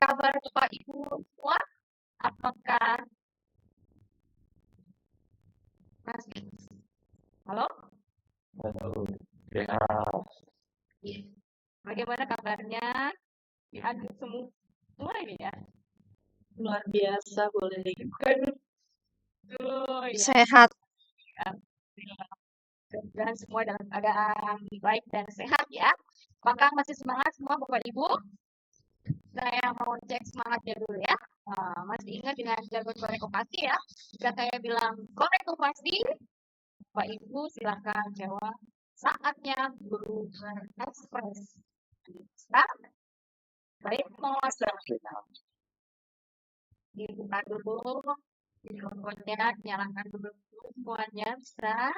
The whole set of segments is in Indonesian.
kabar Bapak Ibu semua? Apakah masih? Halo? Halo, Iya. Bagaimana kabarnya? Aduh, semua ini ya. Luar biasa, boleh Aduh, ya. sehat. Alhamdulillah. Mudah-mudahan semua dalam keadaan baik dan sehat ya. Apakah masih semangat semua Bapak Ibu? Saya mau cek semangatnya dulu ya. Masih ingat dengan jargon korek pasti ya? Jika saya bilang korek pasti, Bapak Ibu silakan jawab. Saatnya guru berekspresi. Baik, mau dibuka dulu mikrofonnya, nyalakan dulu semuanya bisa.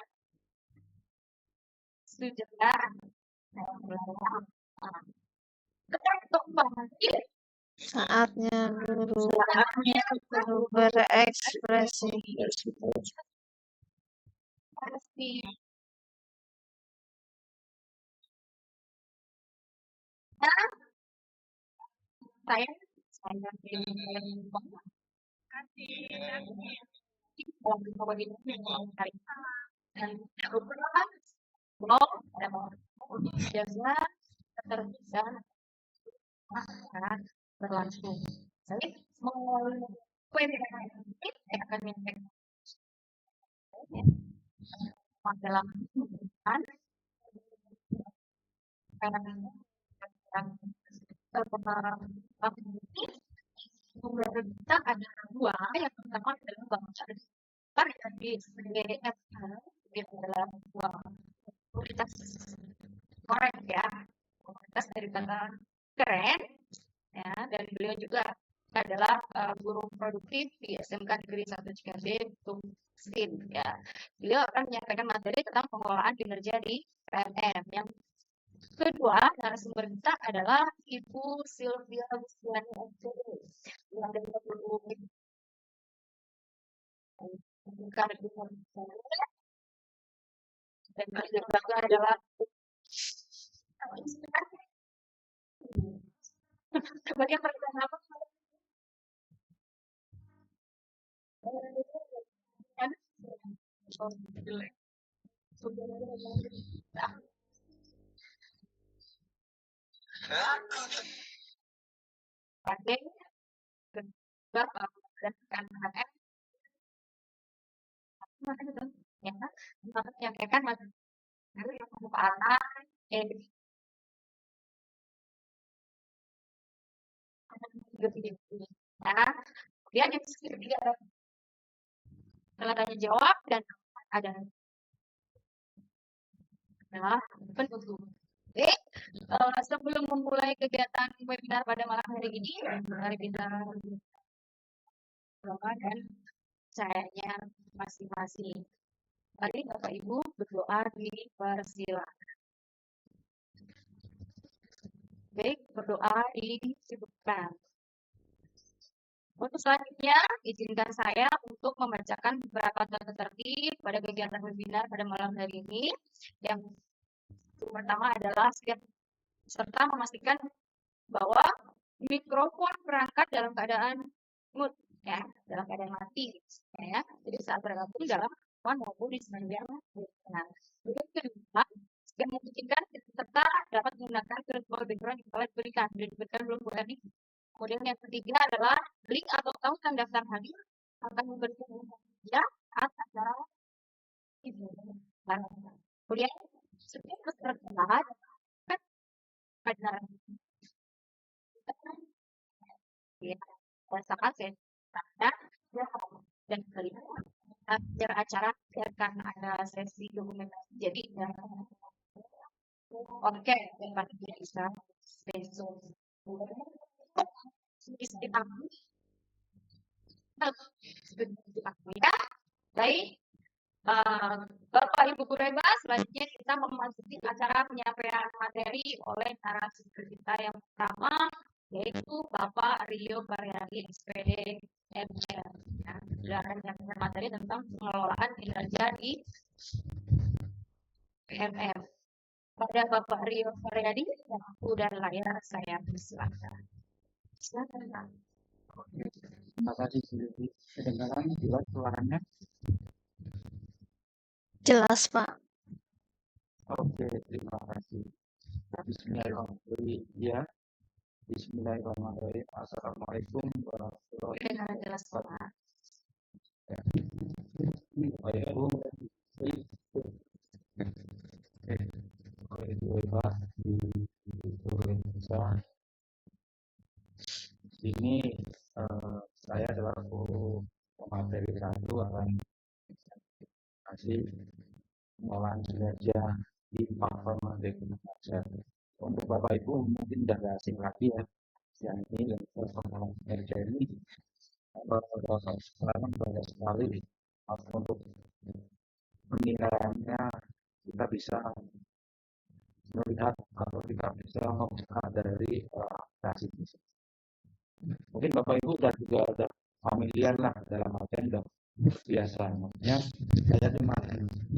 Sudah. Ketok pasti. Saatnya guru berekspresi. Pasti. Nah, saya dan biasa keterbitan akan berlangsung. Jadi saya akan minta dalam jumlah kita ada dua. Yang pertama adalah bangsa besar di SDF adalah dua komunitas orang ya, komunitas dari kata keren ya, dan beliau juga adalah guru produktif di SMK Negeri 1 Cikande untuk STIM ya. Beliau akan menyampaikan materi tentang pengelolaan kinerja di PNM. Yang kedua narasumber kita adalah Ibu Sylvia Bustiani MPD yang dari dan juga adalah sebagai pertanyaan apa? Menyampaikan materi yang pembukaan kemudian yang ketiga adalah tanya jawab dan ada penutup. Oke, sebelum memulai kegiatan webinar pada malam hari ini, mari kita berdoa dan sayanya masing-masing. Mari Bapak Ibu berdoa dipersilakan. Baik, berdoa disebutkan. Untuk selanjutnya, izinkan saya untuk membacakan beberapa tata tertib pada kegiatan webinar pada malam hari ini. Yang pertama adalah setiap peserta memastikan bahwa mikrofon perangkat dalam keadaan mute ya, dalam keadaan mati ya. Jadi saat bergabung dalam maupun di sepanjang webinar. Kemudian kedua, yang memungkinkan peserta dapat menggunakan virtual background yang telah diberikan belum berani. Kemudian yang ketiga adalah link atau tautan daftar hadir akan memberikan ya acara itu. Kemudian setiap peserta pada ya rasakan saya dan kelima acara karena ada sesi dokumentasi jadi oke dapat bisa besok ya baik Bapak Ibu Kureba, selanjutnya kita memasuki acara penyampaian materi oleh narasumber kita yang pertama yaitu Bapak Rio Baryadi SPD ML. Beliau akan menyampaikan materi tentang pengelolaan kinerja di PNM. Pada Bapak Rio Baryadi, waktu dan layar saya persilakan. Silakan Kak. Oke, terima kasih Silvi. Kedengaran jelas suaranya? Jelas, Pak. Oke, terima kasih. Bismillahirrahmanirrahim. Ya, Bismillahirrahmanirrahim. Assalamualaikum warahmatullahi Kedengaran jelas Pak. wabarakatuh. Pak di Indonesia. Ini saya selaku pemateri satu akan kasih pengolahan kinerja di platform Indonesia. Untuk Bapak Ibu mungkin sudah tidak asing lagi ya, yang ini pengolahan kinerja ini sekarang banyak sekali untuk penilaiannya. Kita bisa melihat atau kita bisa membuka dari aplikasi. Mungkin Bapak Ibu juga ada familiar lah dalam artian udah biasa. Maksudnya saya cuma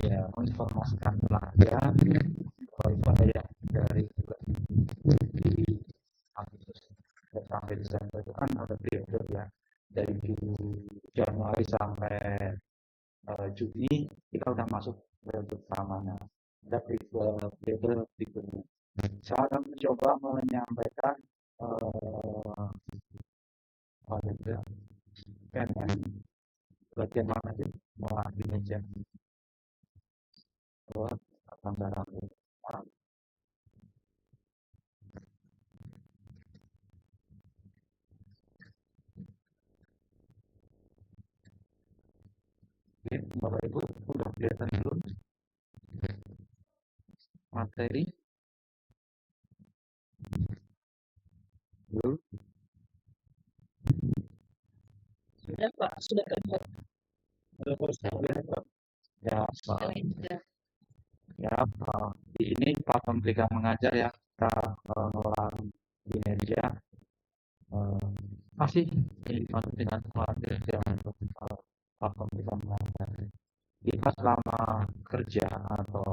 ya menginformasikan tenaga supaya dari di Agustus sampai Desember itu kan ada periode ya, dari Januari sampai Juni kita udah masuk periode utamanya. Ada periode berikutnya. Saya akan mencoba menyampaikan bagian mana sih melatih meja gambaran Bapak Ibu sudah kelihatan belum materi belum? Sudah, Pak. Sudah terlihat. Ya, Pak. Ya, ini Pak Pemberita mengajar ya, kita mengelola kinerja masih dimaksud dengan kinerja untuk Pak Pemberita mengajar. Kita selama kerja atau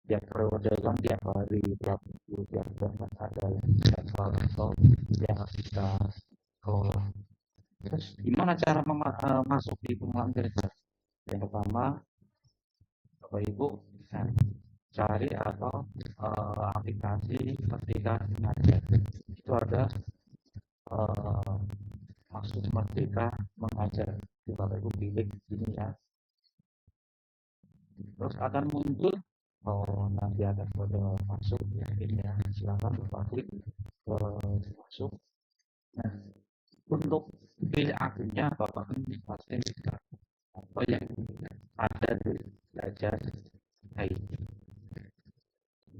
tiap periode kan tiap hari, tiap minggu, tiap bulan ada jadwal atau yang kita kelola. Terus gimana cara masuk di pengolahan kinerja? Yang pertama, Bapak Ibu cari atau aplikasi Merdeka Mengajar. Itu ada maksud Merdeka Mengajar. Bapak Ibu pilih ini ya. Terus akan muncul nanti ada kode masuk ya, ini ya. Silakan Bapak klik masuk. Nah, untuk pilih akunnya Bapak kan pasti apa yang ada di belajar IT.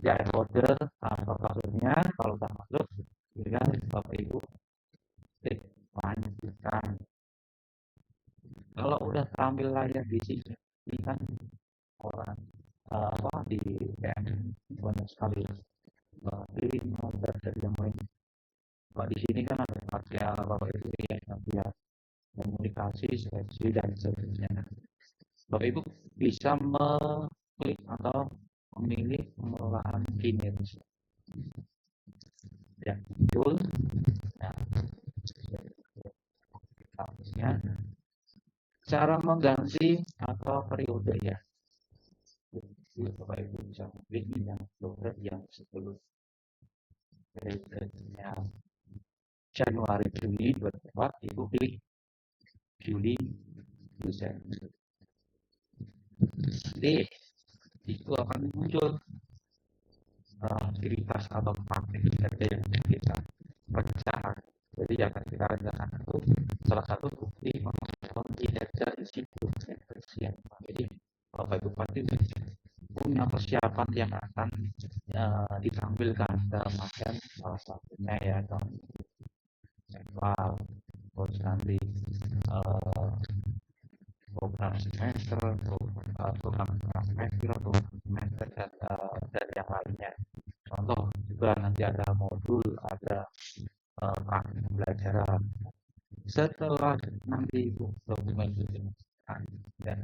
Ya, kode atau passwordnya kalau sudah masuk, tinggal Bapak Ibu klik lanjutkan. Kalau udah tampil layar di sini, ini kan orang di PM banyak sekali di dari yang lain. Di sini kan ada material Bapak Ibu yang dia komunikasi, seleksi dan sebagainya. Bapak Ibu bisa mengklik atau memilih pengelolaan kinerja. Ya, betul. Nah, cara mengganti atau periode ya. Bapak Ibu bisa memilih yang periode yang sebelum periodenya Januari Juni 2024, Ibu pilih Juli Desember. Jadi itu akan muncul aktivitas atau praktik kerja yang kita percaya. Jadi yang kita kerjakan itu salah satu bukti mengenai kinerja di situ. Jadi Bapak Ibu pasti punya persiapan yang akan ditampilkan dalam artian salah satunya ya jadwal, terus nanti program semester, program semester, dan yang lainnya. Contoh juga nanti ada modul, ada pembelajaran. Setelah nanti dokumen itu dan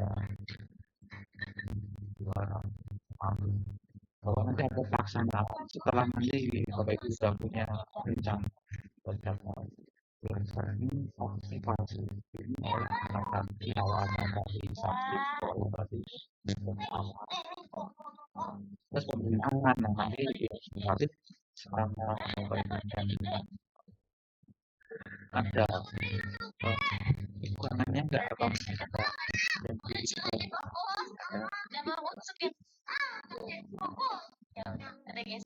kalau nanti ada pelaksanaan setelah nanti Bapak Ibu sudah punya rencana beberapa pelaksanaan motivasi ini oleh anak-anak awalnya dari sakit sekolah tadi awal terus pembinaan nanti motivasi selama membandingkan ada ikutannya enggak atau ada yang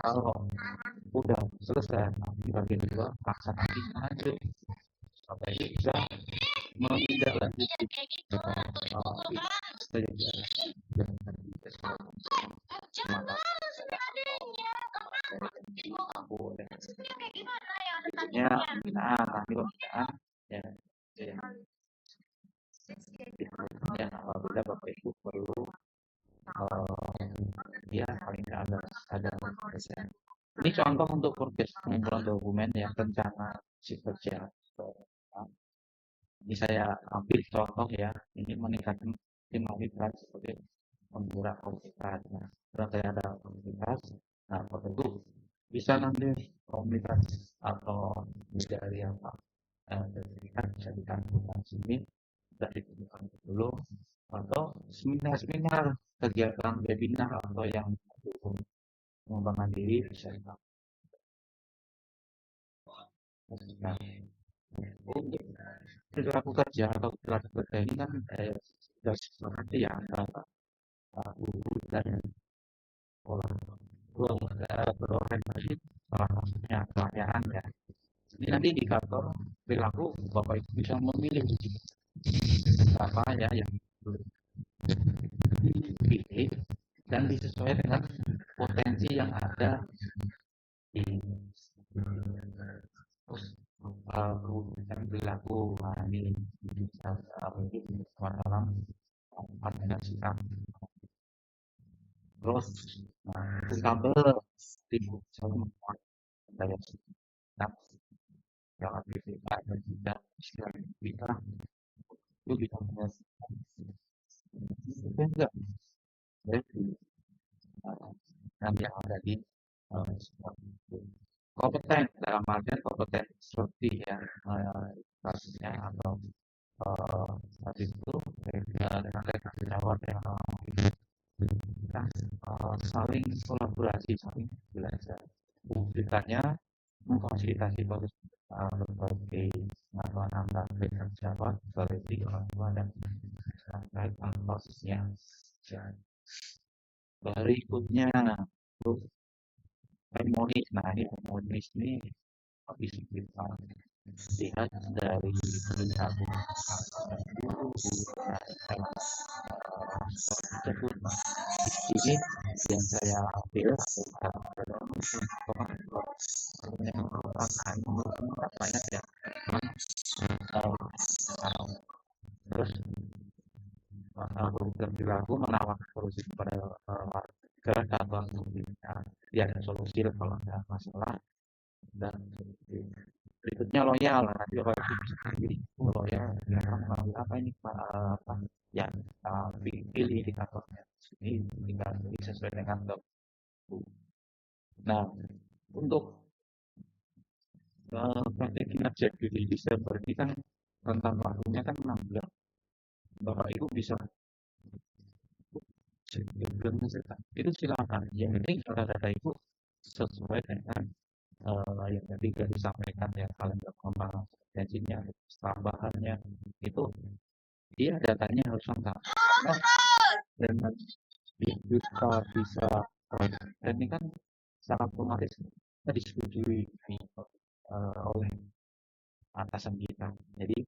kalau udah selesai di bagian kedua laksanakan aja sampai bisa menindaklanjuti ya pembinaan nanti pembinaan ya ya apabila Bapak Ibu perlu ya paling tidak ada persen. Ini contoh untuk progres pengumpulan dokumen yang rencana si kerja. Ini saya ambil contoh ya, ini meningkatkan optimalitas sebagai penggerak komunitas. Nah, setelah saya ada komunitas, nah Bapak Ibu bisa nanti komunitas atau dari apa sertifikat bisa ditampilkan sini dari ditentukan dulu atau seminar kegiatan webinar atau yang pengembangan diri bisa untuk aku kerja atau kerja ini kan sudah seperti ya antara guru dan orang berorientasi salah satunya pelayanan ya. Ini nanti indikator perilaku Bapak Ibu bisa memilih apa ya yang dipilih dan disesuaikan dengan potensi yang ada di kemudian perilaku ini bisa dalam dengan sikap terus kabel timbul sama daya sikap yang aktivitas dan tidak istilah kita itu bisa menghasilkan enggak jadi nanti yang ada di kompeten dalam artian kompeten seperti ya kasusnya atau tadi itu dengan jawab yang kita saling kolaborasi saling belajar publikannya memfasilitasi berbagai pengetahuan antar pejabat seperti orang tua dan terkait prosesnya. Berikutnya harmonis. Nah ini harmonis ini bisa kita lihat dari perilaku tersebut. Di sini yang saya ambil banyak ya terus perilaku menawarkan solusi kepada warga atau ya ada solusi kalau ada masalah dan berikutnya loyal nanti orang itu bisa pilih loyal dengan mengambil apa ini apa yang pilih indikatornya ini tinggal sesuai dengan nah untuk praktek kinerja di Desember ini kan rentang waktunya kan 6 bulan Bapak Ibu bisa itu silakan yang penting data Ibu sesuai dengan yang tadi disampaikan ya kalender pengembangan potensinya tambahannya itu dia datanya harus lengkap dan kita bisa dan ini kan sangat otomatis kita disetujui oleh atasan kita jadi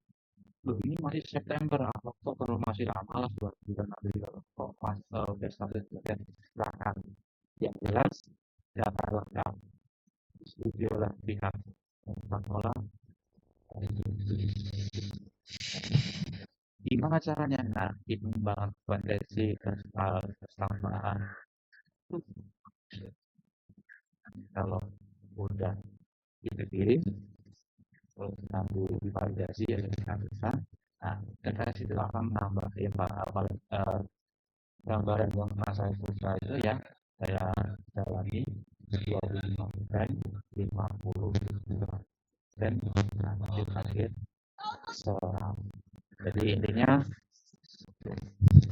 ini masih September atau Oktober masih lama lah 2 bulan kok pas status dan silakan yang jelas data lengkap disetujui oleh pihak pengelola gimana caranya nah pengembangan potensi kesamaan kalau udah dipikirin terus nanti divalidasi ya kita bisa nah kita situ akan menambah ya paling gambaran yang saya susah itu ya saya lagi 25%, 50% target seseorang. Jadi intinya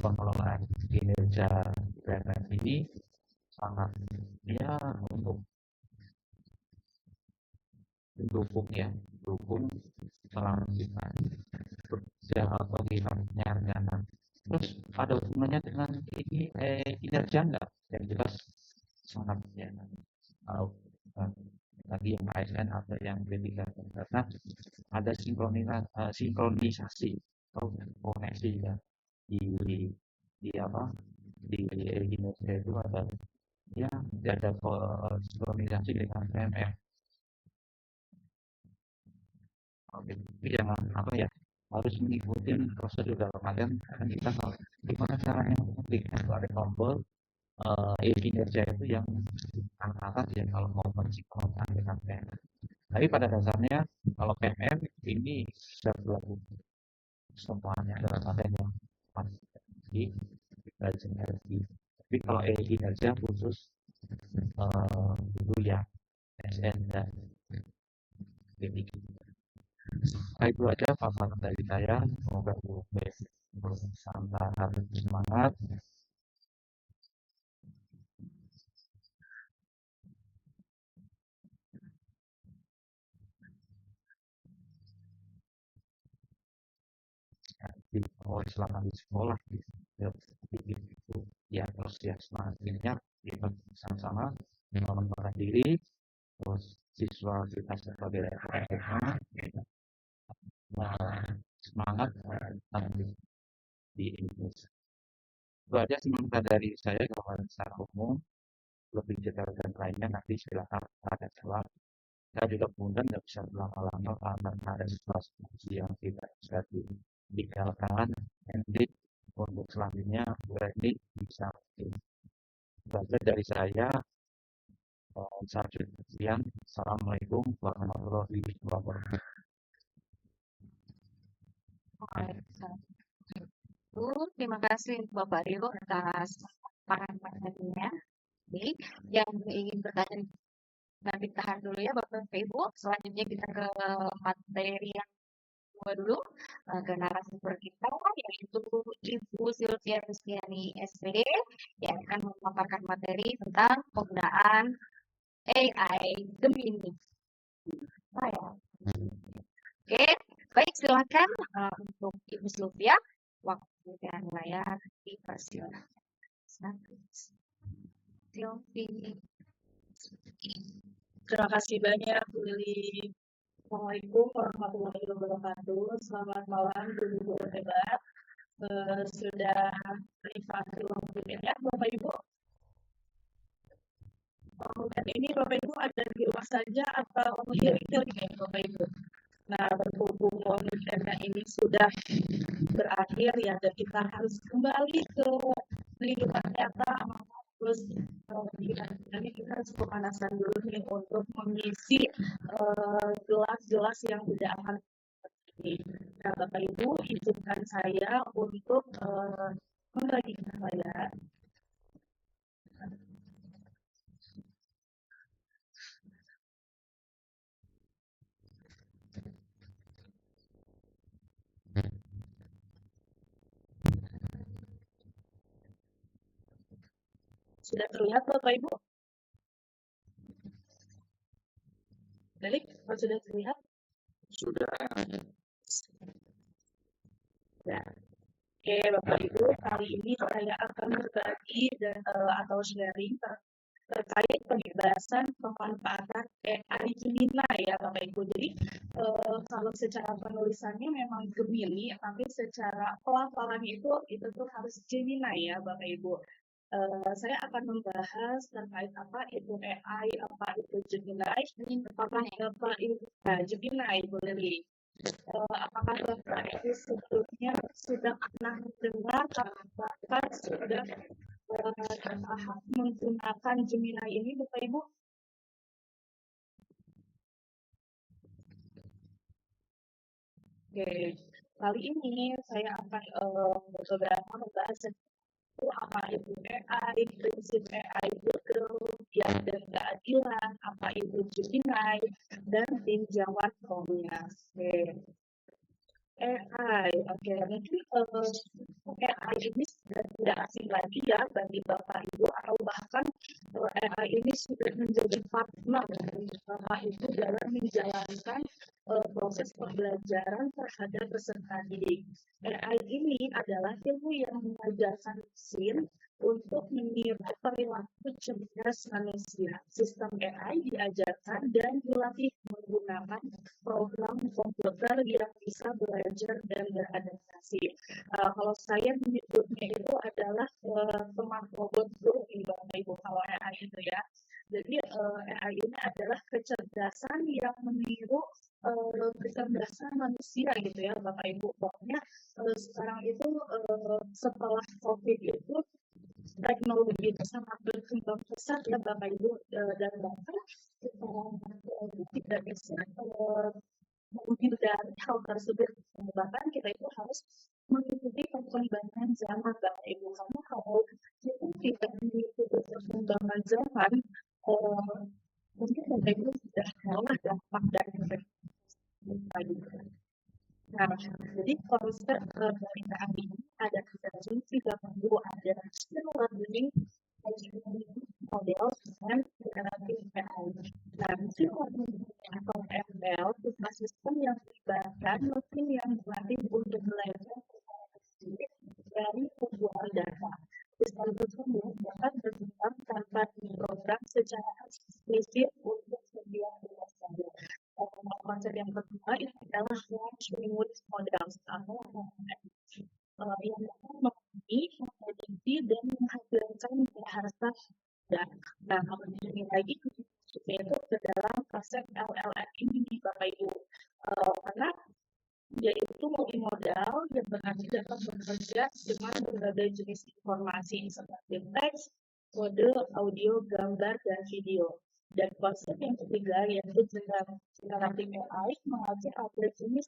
pengelolaan kinerja PNS ini sangat ya untuk mendukung selama kita bekerja atau kinerja. Terus ada hubungannya dengan ini kinerja enggak? Yang jelas sangat ya. Tadi yang ASN atau yang B3 karena ada sinkronisasi atau koneksi ya di apa di kinerja itu ada ya ada sinkronisasi dengan PMF. Oke, jangan apa ya harus mengikuti prosedur dalam artian kita gimana caranya dengan ada tombol kinerja itu yang atas ya kalau mau mensinkronkan dengan PMF. Tapi pada dasarnya kalau PMF ini sudah berlaku semuanya dalam artian yang masih di energi. Tapi kalau kinerja khusus dulu ya SN dan B3. Nah, itu aja paparan dari saya. Semoga bersama semangat. Selama di sekolah gitu ya terus ya semangatnya kita sama-sama mengembangkan diri terus siswa kita sebagai rekan semangat di Indonesia. Itu aja semangat dari saya kalau secara umum. Lebih detail dan lainnya nanti silakan ada celah. Saya juga kemudian nggak bisa berlama-lama karena ada situasi yang tidak bisa dikalahkan. Nanti untuk selanjutnya ini bisa belajar dari saya. Sekian. Assalamualaikum warahmatullahi wabarakatuh. Terima kasih Bapak Rio atas paparan-paparannya. Yang ingin bertanya nanti tahan dulu ya Bapak Ibu. Selanjutnya kita ke materi yang kedua dulu, ke narasumber kita yaitu Ibu Sylvia Rustiani SPD yang akan memaparkan materi tentang penggunaan AI Gemini. Oke, baik silakan untuk Ibu Sylvia, waktu dan layar dipersilakan. Terima kasih banyak Bu Lili. Assalamualaikum warahmatullahi wabarakatuh. Selamat malam Ibu hebat. Sudah menikmati waktunya ya Bapak Ibu. Dan ini Bapak Ibu ada di rumah saja atau menghilir ya Bapak Ibu. Nah, berhubung karena ini sudah berakhir ya, dan kita harus kembali ke lingkungan nyata. Terus kita harus pemanasan dulu nih untuk mengisi gelas-gelas yang tidak akan terjadi. Nah, Bapak Ibu, izinkan saya untuk membagikan layar. Sudah terlihat Bapak Ibu? Baik, sudah terlihat? Sudah. Ya. Oke Bapak Ibu, kali ini saya akan berbagi dan atau sharing terkait pembebasan pemanfaatan AI Gemini ya Bapak Ibu. Jadi kalau secara penulisannya memang Gemini, tapi secara pelafalannya itu tuh harus Gemini ya Bapak Ibu. Saya akan membahas terkait apa itu AI, apa itu Gemini, apa itu Gemini Bu Lili. Apakah Bapak Ibu sebelumnya sudah pernah mendengar apakah sudah menggunakan Gemini ini Bapak Ibu? Oke, kali ini saya akan beberapa membahas apa itu AI, prinsip AI Google, kepastian dan keadilan, apa itu Gemini, dan tinjauan kombinasi. AI, oke, mungkin AI ini sudah tidak asing lagi ya bagi Bapak Ibu, atau bahkan AI ini sudah menjadi partner dari Bapak Ibu dalam menjalankan proses pembelajaran terhadap peserta didik. AI ini adalah ilmu yang mengajarkan mesin untuk meniru perilaku cerdas manusia. Sistem AI diajarkan dan dilatih menggunakan program komputer yang bisa belajar dan beradaptasi. Kalau saya menyebutnya itu adalah teman robot di Bapak Ibu kalau AI itu ya. Jadi AI ini adalah kecerdasan yang meniru kecerdasan manusia gitu ya Bapak Ibu. Pokoknya sekarang itu setelah COVID itu teknologi itu sangat berkembang pesat ya Bapak Ibu, dan bahkan kita tidak bisa menghindari hal tersebut. Bahkan kita itu harus mengikuti perkembangan zaman Bapak Ibu, karena kalau kita tidak mengikuti perkembangan zaman, mungkin Bapak Ibu sudah kalah dampak dari mereka. Nah, jadi konsep dari AI ini ada tiga fungsi Bapak Ibu, ada machine learning, model, dan generative AI. Nah, machine learning atau ML adalah sistem yang melibatkan mesin yang dilatih untuk belajar dari kumpulan data. Sistem tersebut dapat berkembang tanpa diprogram secara eksplisit untuk setiap jenis data. Konsep yang kedua itu adalah large language models atau yang dapat memahami, memprediksi, dan menghasilkan bahasa dan ini lagi itu ke dalam konsep LLM ini Bapak Ibu, karena dia itu multimodal yang berarti dapat bekerja dengan berbagai jenis informasi seperti teks, kode, audio, gambar, dan video. Dan konsep yang ketiga yaitu generative AI mengajar algoritma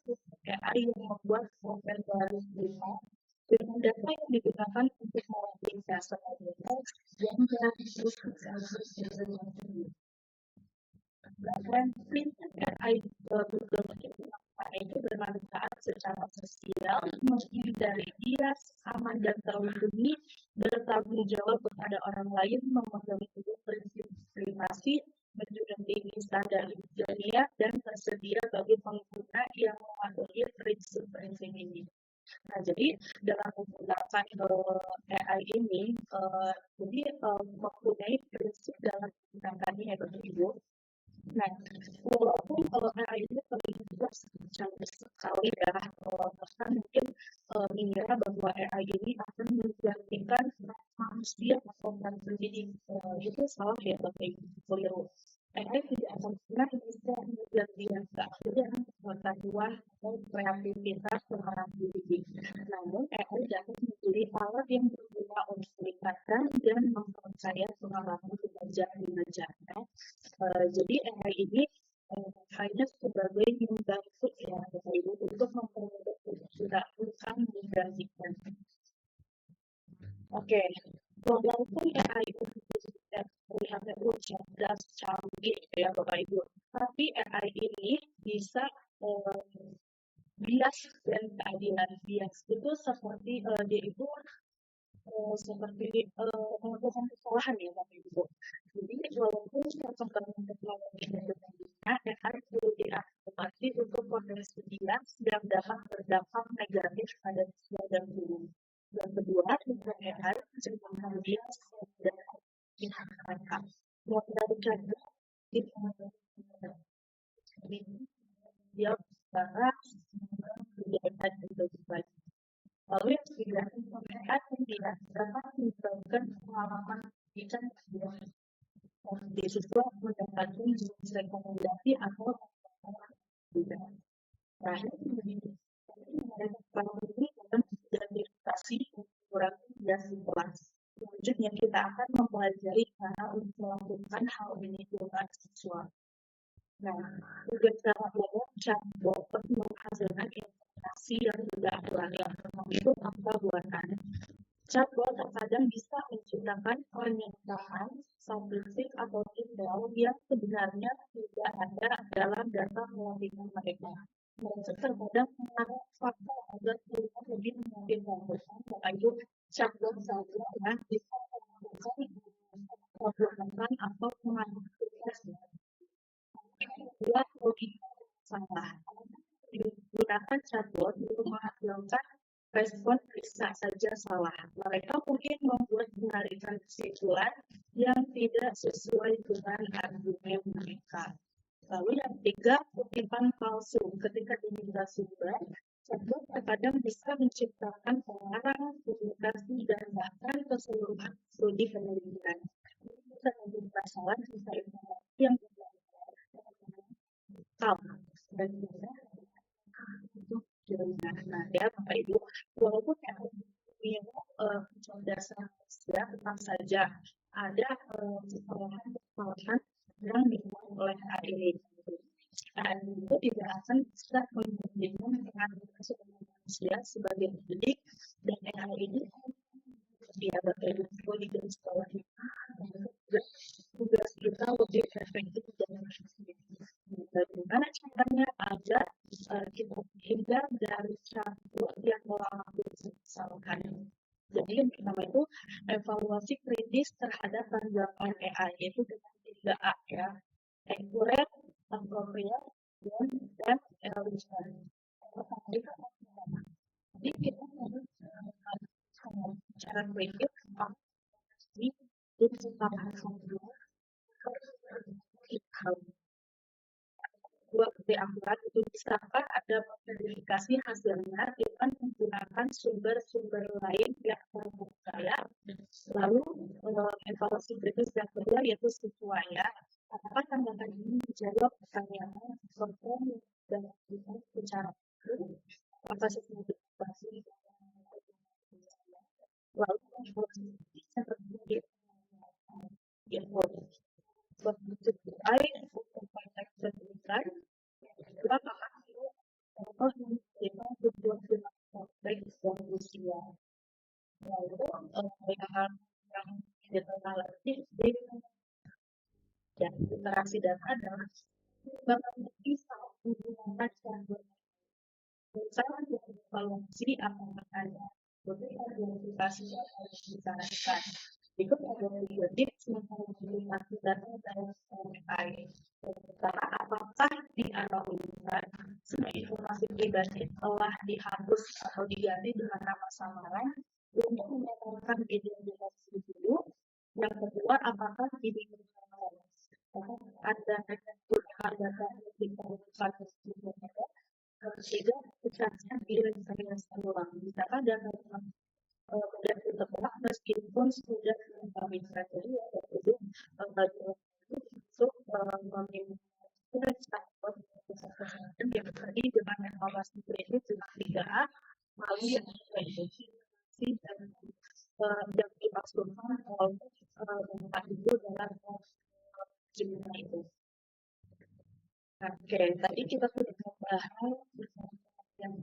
AI yang membuat konten baru dengan data yang digunakan untuk melatih dasar teks dan dan prinsip AI itu bermanfaat secara sosial, menghindari bias, aman dan terlindungi, bertanggung jawab kepada orang lain, memegang teguh prinsip privasi, menjunjung tinggi standar ilmiah, dan tersedia bagi pengguna yang mematuhi prinsip-prinsip ini. Nah, jadi dalam menggunakan AI ini, jadi mempunyai prinsip dalam menggunakannya ya Bapak Ibu. Nah, walaupun AI ini terlihat canggih sekali ya, bahkan mungkin mengira bahwa AI ini akan menggantikan manusia atau pendidik, itu salah ya Bapak Ibu, keliru. AI tidak akan pernah bisa menggantikan keahlian, pengetahuan, atau kreativitas seorang pendidik. Namun, AI dapat menjadi alat yang berguna untuk meningkatkan dan memperkaya pengalaman belajar mengajarnya. Jadi AI ini hanya sebagai membantu ya Bapak Ibu untuk mempermudah, tidak bukan menggantikan. Oke, walaupun AI itu tidak terlihatnya cerdas, canggih ya Bapak Ibu, tapi AI ini bisa bias dan keadilan. Bias itu seperti dia itu seperti melakukan kesalahan ya Bapak Ibu. Jadi walaupun perkembangan teknologi itu AI perlu diaktifasi untuk kondisi bias yang dapat berdampak negatif pada siswa dan guru. Yang kedua, AI menciptakan bias dan pihak mereka. Modal cerdas dia bicara kegiatan juga. Lalu yang ketiga, AI tidak dapat menyebabkan pengalaman pendidikan di siswa mendapatkan jenis rekomendasi atau tidak. Terakhir, kalau ini akan identifikasi ukuran dan kelas. Selanjutnya kita akan mempelajari cara untuk melakukan hal ini dengan siswa. Nah, tugas cara belajar chatbot menghasilkan informasi yang tidak akurat. Itu apa buatan? Chatbot terkadang bisa menciptakan pernyataan statistik atau detail yang sebenarnya tidak ada dalam data pelatihan mereka. Mereka terkadang mengarang fakta agar terlihat lebih meyakinkan, yaitu chatbot saja yang bisa melakukan pemrograman atau menganalisis dua logika salah. Digunakan chatbot untuk menghasilkan respon bisa saja salah. Mereka mungkin membuat penarikan kesimpulan yang tidak sesuai dengan argumen mereka. Lalu yang ketiga, kutipan palsu. Ketika diminta sumber, chatbot terkadang bisa menciptakan pengarang, publikasi, dan bahkan keseluruhan studi penelitian. Ini bisa menjadi masalah jika informasi yang salah dan bisa untuk jaringan. Nah, ya Bapak Ibu, walaupun punya kecerdasan manusia, tetap saja ada kesalahan yang dibuat oleh AI. Dan itu tidak akan bisa membandingkan dengan manusia sebagai pendidik, dan AI ini dia Bapak Ibu di sekolah tugas kita lebih efektif dan efisien. Bagaimana caranya agar kita hindar dari chatbot yang melakukan kesalahan. Jadi yang pertama itu evaluasi kritis terhadap tanggapan AI itu dengan 3A ya, accurate, appropriate, dan relevant. Jadi kita harus cara kritis di kesempatan buat lebih akurat itu bisakah ada verifikasi hasilnya dengan menggunakan sumber-sumber lain yang terpercaya. Lalu evaluasi kritis yang kedua yaitu sesuai ya. Apakah tanggapan ini menjawab pertanyaan konten dan dilakukan secara proses motivasi. Lalu evaluasi kritis yang terakhir air untuk konteks pendidikan apakah itu kita tujuan konteks dan usia lalu yang detail di dan literasi data adalah bahkan bisa menggunakan cara saya evaluasi apakah ada verifikasi yang harus disarankan. Itu ada 3 tips mengklarifikasi data dari AI. Pertama, apakah dianalogikan semua informasi pribadi telah dihapus atau diganti dengan nama samaran untuk mendapatkan identitas individu. Yang kedua, apakah diberikan ada data yang diperlukan ketiga, ucapan direalisasikan ulang. Misalkan data sudah ditebak meskipun sudah kami strategi itu untuk memimpin chatbot yang tadi dengan evaluasi kritis dengan 3A lalu yang verifikasi dan yang dimaksudkan oleh Bapak Ibu dalam jumlah itu. Oke, tadi kita sudah membahas yang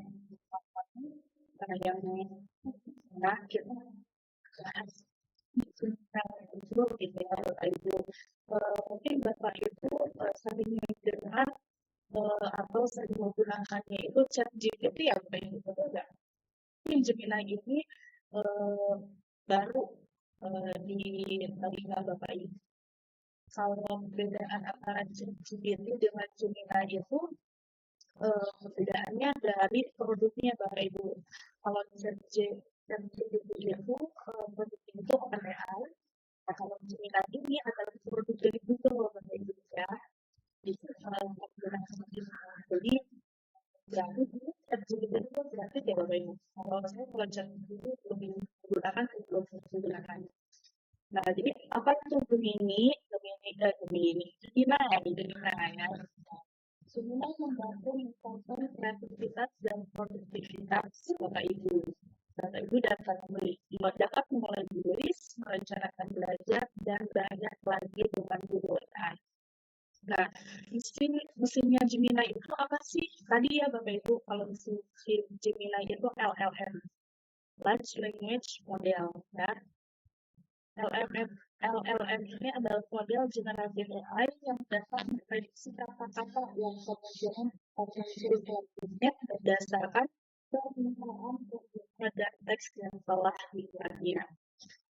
nah kita bahas itu gitu ya Bapak Ibu. Mungkin Bapak Ibu sering mendengar atau sering menggunakannya itu ChatGPT ya Bapak Ibu, betul nggak? Gemini ini baru di telinga Bapak Ibu. Kalau perbedaan antara ChatGPT dengan Gemini itu perbedaannya dari produknya Bapak Ibu. Kalau ChatGPT itu produknya itu OpenAI. Nah, kalau Gemini ini adalah produk dari Google Bapak Ibu ya. Jadi jadi berarti ChatGPT itu gratis ya Bapak Ibu. Kalau ChatGPT lebih menggunakan menggunakan. Nah, jadi apa itu Gemini? Gemini membantu meningkatkan kreativitas dan produktivitas Bapak Ibu. Bapak Ibu dapat mulai menulis, merencanakan belajar, dan banyak lagi dengan Google AI. Nah, mesinnya Gemini itu apa sih? Tadi ya Bapak Ibu, kalau mesin Gemini itu LLM, Large Language Model, ya. LLM ini adalah model generatif AI yang dapat memprediksi kata-kata yang kemungkinan potensi selanjutnya berdasarkan permintaan pada teks yang telah dibuatnya.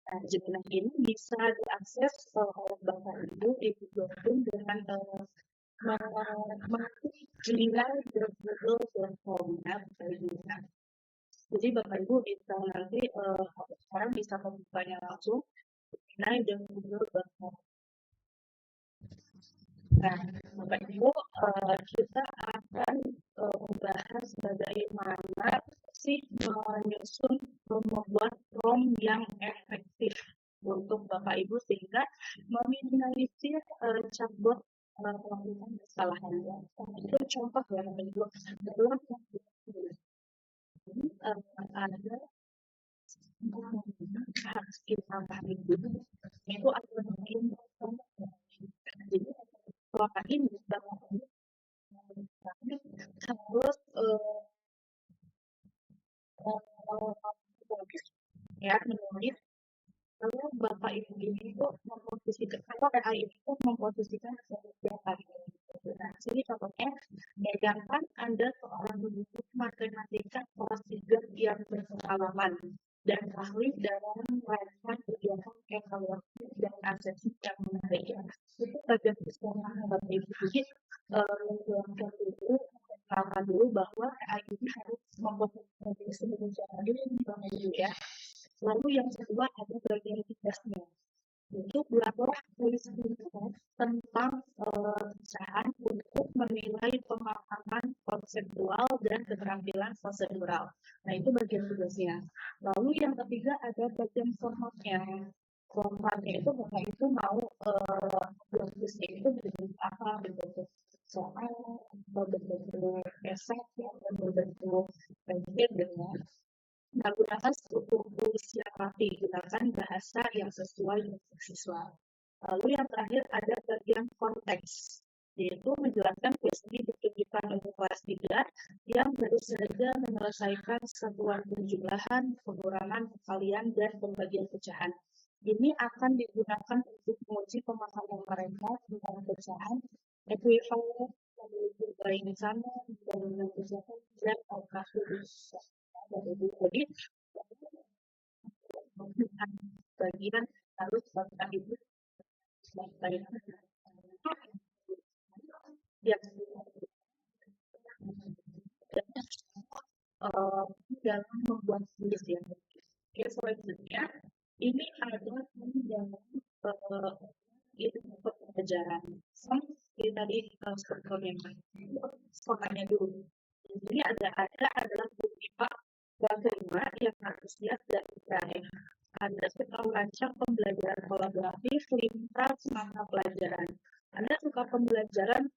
Nah, jurnal ini bisa diakses oleh Bapak Ibu di Google Chrome dengan mengetik jurnal di google.com-nya Bapak Ibu. Jadi Bapak Ibu bisa nanti sekarang bisa membukanya langsung naik dengan Google.com. Nah, Bapak Ibu, kita akan membahas bagaimana sih menyusun membuat prompt yang efektif untuk Bapak Ibu sehingga meminimalisir chatbot melakukan kesalahan. Itu contoh ya Bapak Ibu. Dalam ada hak tambah itu ada jadi selama ini Bapak Ibu harus ya menulis kalau Bapak Ibu ini itu memposisikan atau AI itu memposisikan setiap hari. Nah, jadi contohnya, bayangkan Anda seorang guru matematika kelas 3 yang berpengalaman dan ahli dalam melakukan kegiatan evaluasi dan asesmen yang menarik. Itu bagian sekolah Bapak Ibu. Jadi, menjelaskan dulu bahwa AI ini harus memposisikan diri sebagai Bapak Ibu ya. Lalu yang kedua ada bagian tugasnya. Untuk belajar tentang pecahan untuk menilai pemahaman konseptual dan keterampilan prosedural. Nah, itu bagian tugasnya. Lalu yang ketiga ada bagian formatnya. Formatnya itu Bapak itu mau tugasnya itu berbentuk apa, berbentuk soal, berbentuk esai, berbentuk pensil dengan gunakan struktur tulis yang rapi, gunakan bahasa yang sesuai dengan siswa. Lalu yang terakhir ada bagian konteks, yaitu menjelaskan kuis ini ditunjukkan untuk kelas 3 yang baru saja menyelesaikan satuan penjumlahan, pengurangan, pengkalian, dan pembagian pecahan. Ini akan digunakan untuk menguji pemahaman mereka tentang pecahan, ekuivalen, baik sana, dan pecahan, dan kalkulus. Jadi bagian harus Bapak Ibu yang dalam membuat tulis ya. Oke, selanjutnya ini adalah dalam itu pelajaran. Seperti tadi sekolahnya dulu. Jadi adalah beberapa kelima yang harus siap dan terakhir. Anda suka membaca pembelajaran kolaboratif lintas mata pelajaran. Anda suka pembelajaran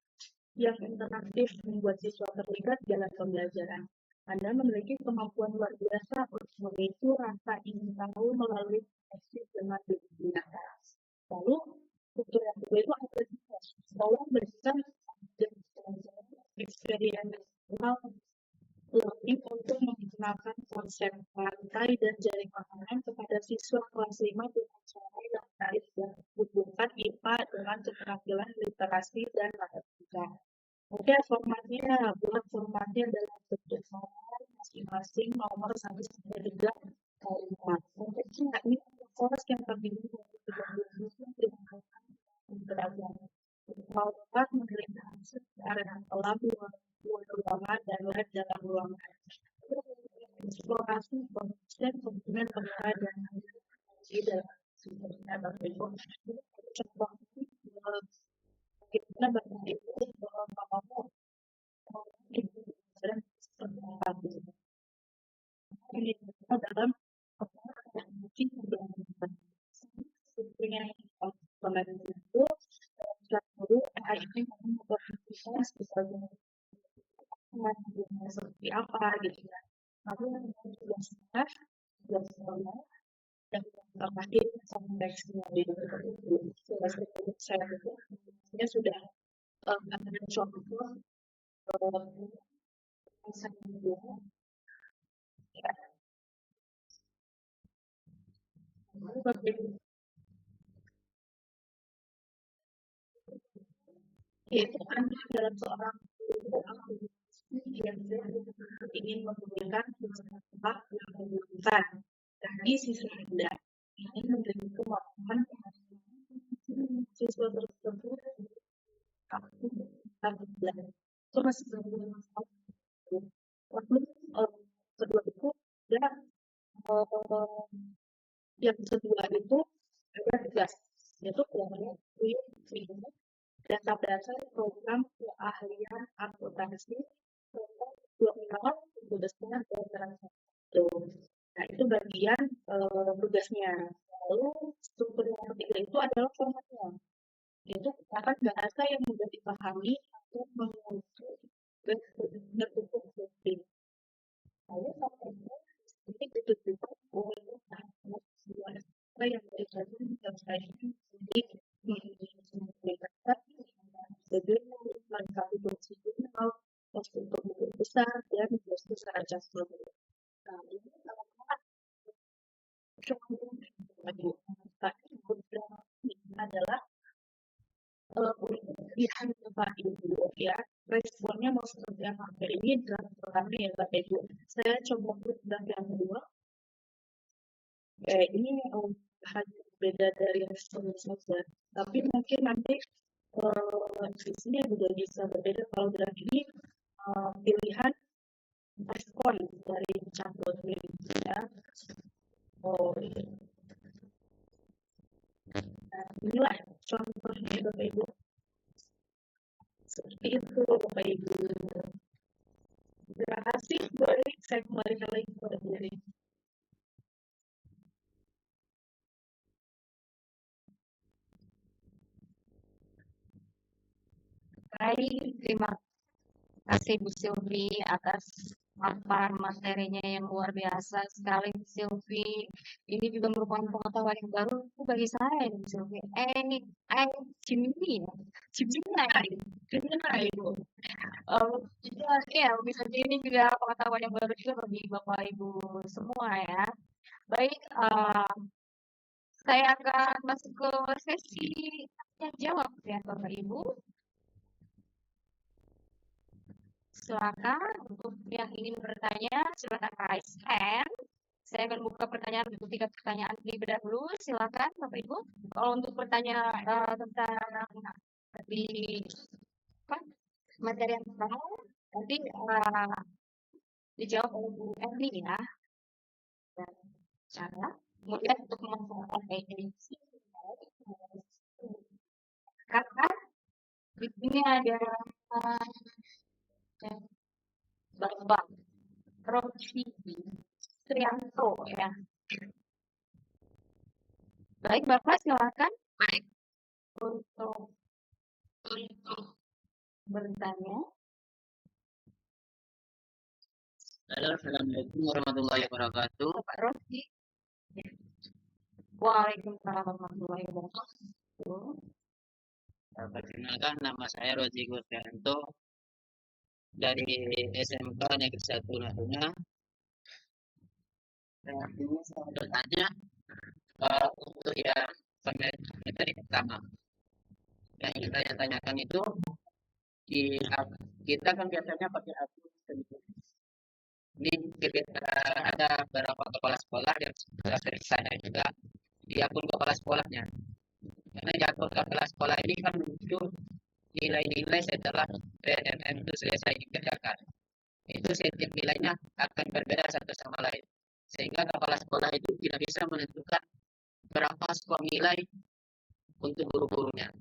yang interaktif membuat siswa terlibat dalam pembelajaran. Anda memiliki kemampuan luar biasa untuk memicu rasa ingin tahu melalui refleksi dengan dunia. Lalu, struktur yang kedua itu ada juga. Sekolah berikan eksperiensial learning untuk mengenalkan konsep rantai dan jaring makanan kepada siswa kelas 5 dengan cara yang menarik dan hubungkan IPA dengan keterampilan literasi dan matematika. Oke, formatnya buat formatnya dalam bentuk soal masing-masing nomor 1-3 kalimat. Konteksnya ini kelas yang terdiri dari 30 dengan beragam. Kalau dapat memberikan hasil area kelam ruangan dan lab dalam ruangan. Eksplorasi konsep komponen penilai dan dalam sumbernya Bapak Ibu. Contoh kita Bapak Ibu mau ini dalam yang mungkin punya komponen itu dulu AI ini memperhatikan sebagai seperti apa gitu ya. Lalu yang kedua yang terakhir konteksnya itu saya sudah ada contoh yaitu Anda adalah seorang guru yang ingin memberikan tempat yang menyenangkan. Tadi siswa Anda ingin memberi kemampuan siswa tersebut untuk belajar. Itu masih belum lalu kedua itu ya yang kedua itu ada tugas, yaitu kelompok data program keahlian akuntansi untuk 2 minggu 12 bulan Nah, itu bagian tugasnya. Lalu struktur yang ketiga itu adalah formatnya. Itu akan bahasa yang mudah dipahami atau mengutuk bentuk penting. Lalu sampai ini juga untuk apa yang terjadi dalam di melengkapi prosedural, struktur buku besar, dan besar adjustment. Nah, ini adalah pilihan Bapak Ibu ya, responnya mau seperti apa. Ini adalah pertama ya Bapak Ibu. Saya coba draft yang kedua. Ini hanya beda dari respon saja, tapi mungkin nanti di sini juga bisa berbeda kalau draft ini pilihan respon dari campur ya. Inilah contohnya Bapak Ibu. Seperti itu Bapak Ibu. Terima kasih. Saya kembalikan lagi kepada Bu Eri. Baik, terima kasih Bu Sylvie atas paparan materinya yang luar biasa sekali Bu Sylvie. Ini juga merupakan pengetahuan yang baru bagi saya Bu Sylvie. Gemini Ibu. Ya, bisa jadi ini juga pengetahuan yang baru juga bagi Bapak Ibu semua ya. Baik, saya akan masuk ke sesi tanya jawab ya Bapak Ibu. Silakan untuk yang ingin bertanya, silakan raise hand. Saya akan buka pertanyaan untuk 3 pertanyaan terlebih dahulu. Silakan Bapak Ibu. Kalau untuk pertanyaan tentang di materi yang pertama, nanti dijawab oleh Bu Erni ya. Dan cara kemudian untuk memanfaatkan agensi karena di sini ada Bapak Rosi Trianto ya. Baik Bapak silakan. Baik. Untuk bertanya. Halo, Assalamualaikum warahmatullahi wabarakatuh. Pak Rosi. Ya. Waalaikumsalam warahmatullahi wabarakatuh. Perkenalkan, nama saya Rozi Gusyanto dari SMK Negeri 1 Natuna. Ini saya bertanya untuk yang materi pertama. Yang kita tanyakan itu kita kan biasanya pakai akun sedikit. Ini ada beberapa kepala sekolah yang sudah sering saya juga di akun kepala sekolahnya. Karena di akun kepala sekolah ini kan muncul nilai-nilai setelah PNM itu selesai dikerjakan. Itu setiap nilainya akan berbeda satu sama lain. Sehingga kepala sekolah itu tidak bisa menentukan berapa skor nilai untuk guru-gurunya.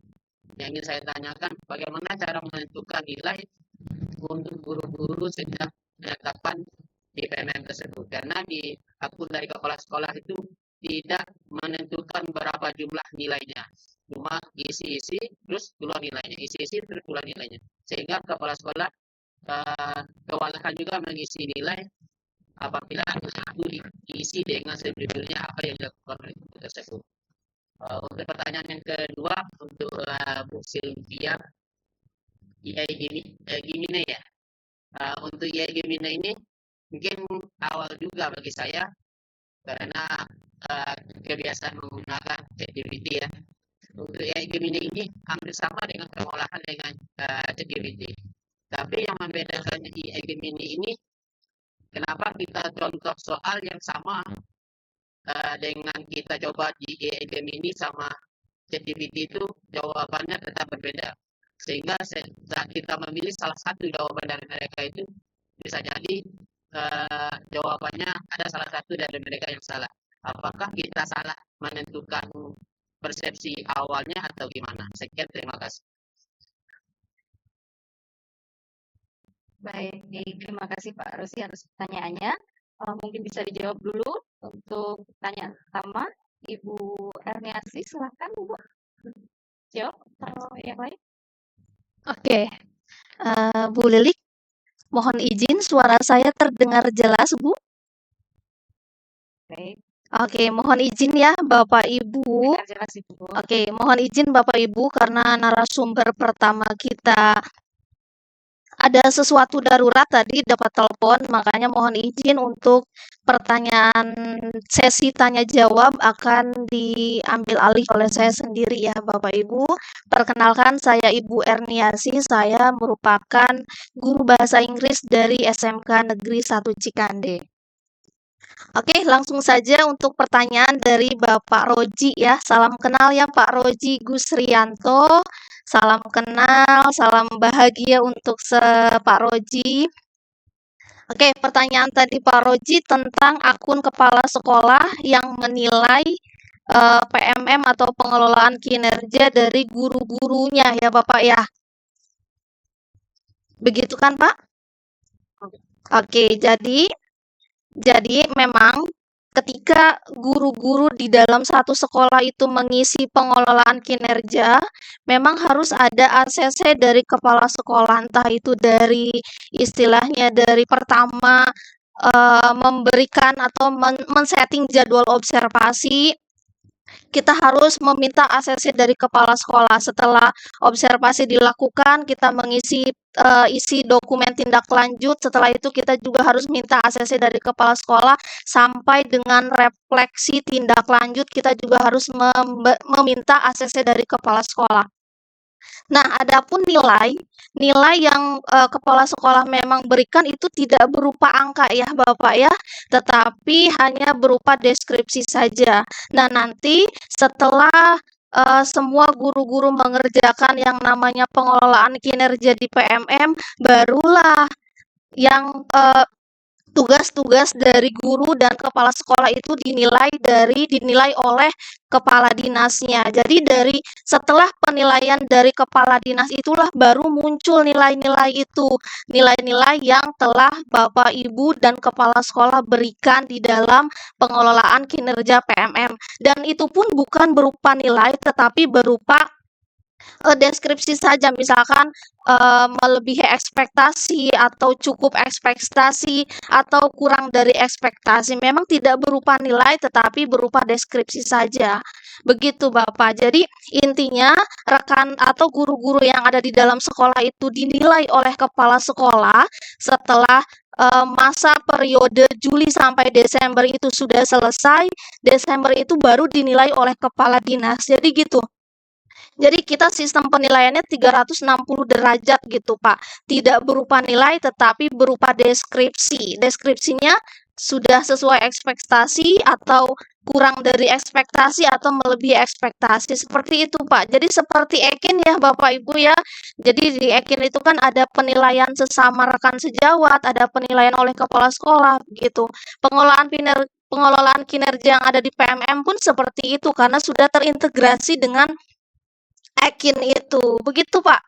Yang ingin saya tanyakan, bagaimana cara menentukan nilai untuk guru-guru sejak penetapan di PNM tersebut. Karena di akun dari kepala sekolah itu tidak menentukan berapa jumlah nilainya. Cuma isi-isi terus keluar nilainya, isi-isi terus keluar nilainya. Sehingga kepala sekolah kewalahan juga mengisi nilai apabila itu diisi dengan sejujurnya apa yang dilakukan oleh guru tersebut. Untuk pertanyaan yang kedua untuk Bu Sylvia, Gemini ya. Untuk Gemini ini mungkin awal juga bagi saya karena kebiasaan menggunakan ChatGPT ya. untuk AI Gemini ini hampir sama dengan pengolahan dengan ChatGPT. Tapi yang membedakan AI Gemini ini, kenapa kita contoh soal yang sama dengan kita coba di AI Gemini sama ChatGPT itu jawabannya tetap berbeda. Sehingga saat kita memilih salah satu jawaban dari mereka itu bisa jadi jawabannya ada salah satu dari mereka yang salah. Apakah kita salah menentukan persepsi awalnya atau gimana? Sekian, terima kasih. Baik, terima kasih Pak Rosi atas pertanyaannya. Mungkin bisa dijawab dulu untuk pertanyaan pertama. Ibu Erniasi, silakan Ibu. Jawab atau yang lain? Oke, Bu Lilik, mohon izin suara saya terdengar jelas, Bu? Baik, Oke, mohon izin ya Bapak Ibu. dengar jelas Ibu. Oke, mohon izin Bapak Ibu karena narasumber pertama kita ada sesuatu darurat tadi dapat telepon, makanya mohon izin untuk pertanyaan sesi tanya jawab akan diambil alih oleh saya sendiri ya Bapak Ibu. Perkenalkan saya Ibu Erniasi, saya merupakan guru bahasa Inggris dari SMK Negeri 1 Cikande. Oke, langsung saja untuk pertanyaan dari Bapak Roji ya. Salam kenal ya Pak Roji Gusrianto. Salam kenal, salam bahagia untuk Pak Roji. Oke, pertanyaan tadi Pak Roji tentang akun kepala sekolah yang menilai PMM atau pengelolaan kinerja dari guru-gurunya ya Bapak ya. Begitu kan Pak? Oke, jadi memang ketika guru-guru di dalam satu sekolah itu mengisi pengelolaan kinerja, memang harus ada ACC dari kepala sekolah, entah itu dari istilahnya dari pertama memberikan atau men-setting jadwal observasi. Kita harus meminta ACC dari kepala sekolah. Setelah observasi dilakukan, kita mengisi isi dokumen tindak lanjut. Setelah itu kita juga harus minta ACC dari kepala sekolah sampai dengan refleksi tindak lanjut kita juga harus meminta ACC dari kepala sekolah. Nah, adapun nilai yang kepala sekolah memang berikan itu tidak berupa angka ya Bapak ya, tetapi hanya berupa deskripsi saja. Nah, nanti setelah semua guru-guru mengerjakan yang namanya pengelolaan kinerja di PMM, barulah yang tugas-tugas dari guru dan kepala sekolah itu dinilai oleh kepala dinasnya. Jadi setelah penilaian dari kepala dinas itulah baru muncul nilai-nilai itu, nilai-nilai yang telah Bapak Ibu dan kepala sekolah berikan di dalam pengelolaan kinerja PMM. Dan itu pun bukan berupa nilai tetapi berupa deskripsi saja, misalkan melebihi ekspektasi atau cukup ekspektasi atau kurang dari ekspektasi. Memang tidak berupa nilai tetapi berupa deskripsi saja. Begitu Bapak. Jadi intinya rekan atau guru-guru yang ada di dalam sekolah itu dinilai oleh kepala sekolah setelah masa periode Juli sampai Desember itu sudah selesai. Desember itu baru dinilai oleh kepala dinas. Jadi gitu. Jadi kita sistem penilaiannya 360 derajat gitu Pak. Tidak berupa nilai tetapi berupa deskripsi. Deskripsinya sudah sesuai ekspektasi atau kurang dari ekspektasi atau melebihi ekspektasi. Seperti itu Pak. Jadi seperti Ekin ya Bapak Ibu ya. Jadi di Ekin itu kan ada penilaian sesama rekan sejawat, ada penilaian oleh kepala sekolah gitu. Pengelolaan kinerja yang ada di PMM pun seperti itu karena sudah terintegrasi dengan Ekin itu. Begitu, Pak.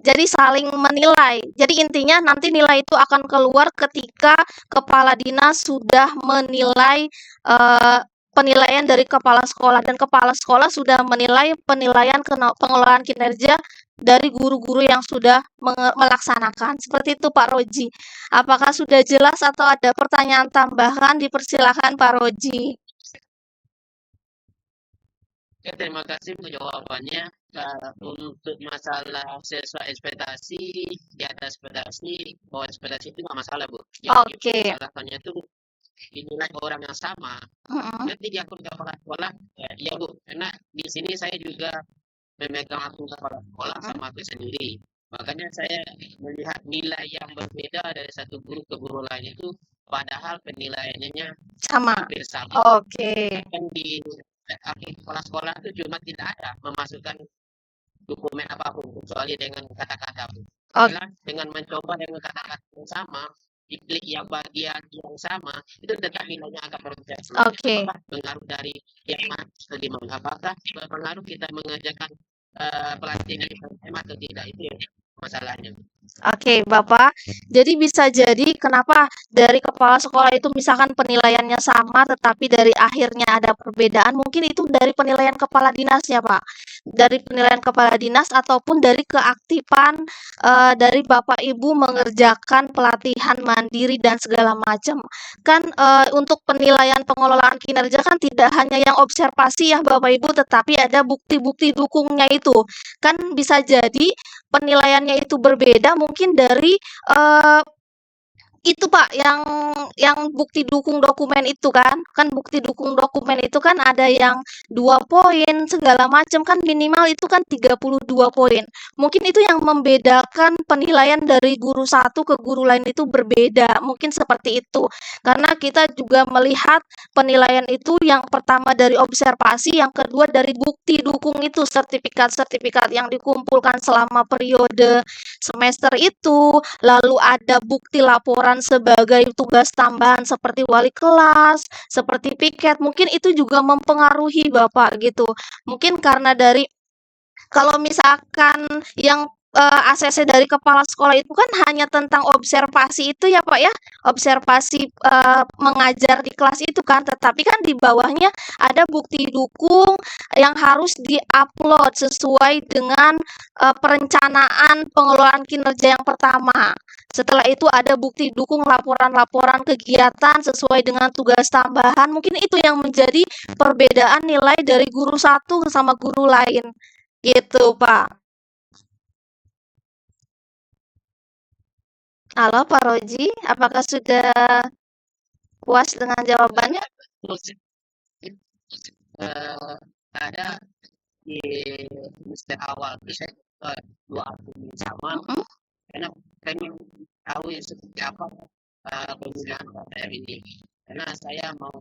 Jadi saling menilai. Jadi intinya nanti nilai itu akan keluar ketika kepala dinas sudah menilai penilaian dari kepala sekolah dan kepala sekolah sudah menilai penilaian pengelolaan kinerja dari guru-guru yang sudah melaksanakan. Seperti itu Pak Roji. Apakah sudah jelas atau ada pertanyaan tambahan? Dipersilakan Pak Roji. Ya, terima kasih untuk jawabannya. Untuk masalah sesuai ekspektasi, di atas ekspektasi, bawah ekspektasi itu nggak masalah, Bu. Yang Oke. masalahnya itu dinilai orang yang sama, Mm-mm. nanti di akun kepala sekolah, ya Bu, karena di sini saya juga memegang akun kepala sekolah sama aku sendiri. Makanya saya melihat nilai yang berbeda dari satu guru ke guru lain itu, padahal penilaiannya Sama. hampir sama. Oke. Kan di akun kepala sekolah itu cuma tidak ada memasukkan dokumen apapun kecuali dengan kata-kata. O- Dengan mencoba dengan kata-kata yang sama, diklik yang bagian yang sama, itu tetap nilainya akan berbeda. Oke. Apakah pengaruh dari yang mana bagaimana? Apakah berpengaruh kita mengajarkan pelatihan atau tidak, itu ya masalahnya. Oke, Bapak. Jadi bisa jadi kenapa dari kepala sekolah itu misalkan penilaiannya sama, tetapi dari akhirnya ada perbedaan, mungkin itu dari penilaian kepala dinasnya, Pak. Dari penilaian kepala dinas ataupun dari keaktifan dari Bapak Ibu mengerjakan pelatihan mandiri dan segala macam. Kan untuk penilaian pengelolaan kinerja kan tidak hanya yang observasi ya Bapak Ibu, tetapi ada bukti-bukti dukungnya itu. Kan bisa jadi penilaiannya itu berbeda mungkin dari, itu Pak yang bukti dukung dokumen itu kan bukti dukung dokumen itu kan ada yang 2 poin segala macam kan minimal itu kan 32 poin. Mungkin itu yang membedakan penilaian dari guru satu ke guru lain itu berbeda, mungkin seperti itu. Karena kita juga melihat penilaian itu yang pertama dari observasi, yang kedua dari bukti dukung itu, sertifikat-sertifikat yang dikumpulkan selama periode semester itu, lalu ada bukti laporan sebagai tugas tambahan seperti wali kelas, seperti piket, mungkin itu juga mempengaruhi Bapak gitu. Mungkin karena dari kalau misalkan yang, ACC dari kepala sekolah itu kan hanya tentang observasi itu ya, Pak, ya, observasi, mengajar di kelas itu kan, tetapi kan di bawahnya ada bukti dukung yang harus di-upload sesuai dengan, perencanaan pengelolaan kinerja yang pertama. Setelah itu ada bukti dukung laporan-laporan kegiatan sesuai dengan tugas tambahan, mungkin itu yang menjadi perbedaan nilai dari guru satu sama guru lain. Gitu, Pak. Halo, Pak Roji, apakah sudah puas dengan jawabannya? Terus ada di semester awal bisa dua akun yang sama, Mhm. karena pengen tahu ya seperti apa penggunaan KPM ini, karena saya mau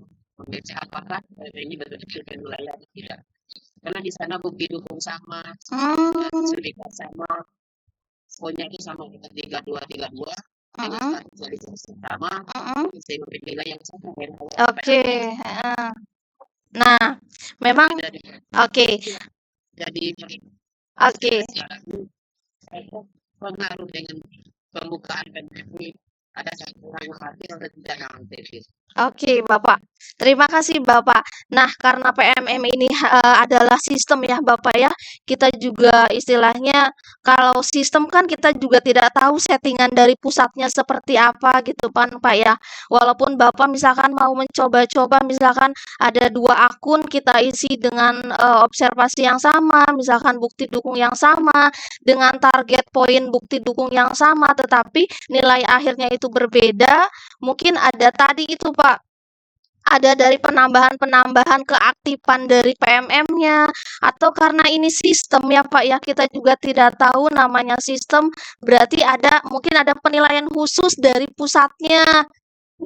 mengecek apakah ini betul-betul penilaian atau tidak, karena di sana bukti dukung sama, sertifikat sama, poinnya itu sama dengan 3232, dengan Mhm. status sama, Mhm. saya menilai yang sama. Oke, heeh. Nah, memang oke, Jadi oke. pengaruh dengan pembukaan PNBP, ada satu yang hadir dan tidak yang aktif. Oke, Bapak. Terima kasih, Bapak. Nah, karena PMM ini adalah sistem ya, Bapak ya. Kita juga istilahnya kalau sistem kan kita juga tidak tahu settingan dari pusatnya seperti apa gitu kan, Pak ya. Walaupun Bapak misalkan mau mencoba-coba misalkan ada 2 akun kita isi dengan observasi yang sama, misalkan bukti dukung yang sama, dengan target poin bukti dukung yang sama, tetapi nilai akhirnya itu berbeda. Mungkin ada tadi itu Pak, ada dari penambahan-penambahan keaktifan dari PMM-nya, atau karena ini sistem ya Pak ya, kita juga tidak tahu namanya sistem, berarti mungkin ada penilaian khusus dari pusatnya,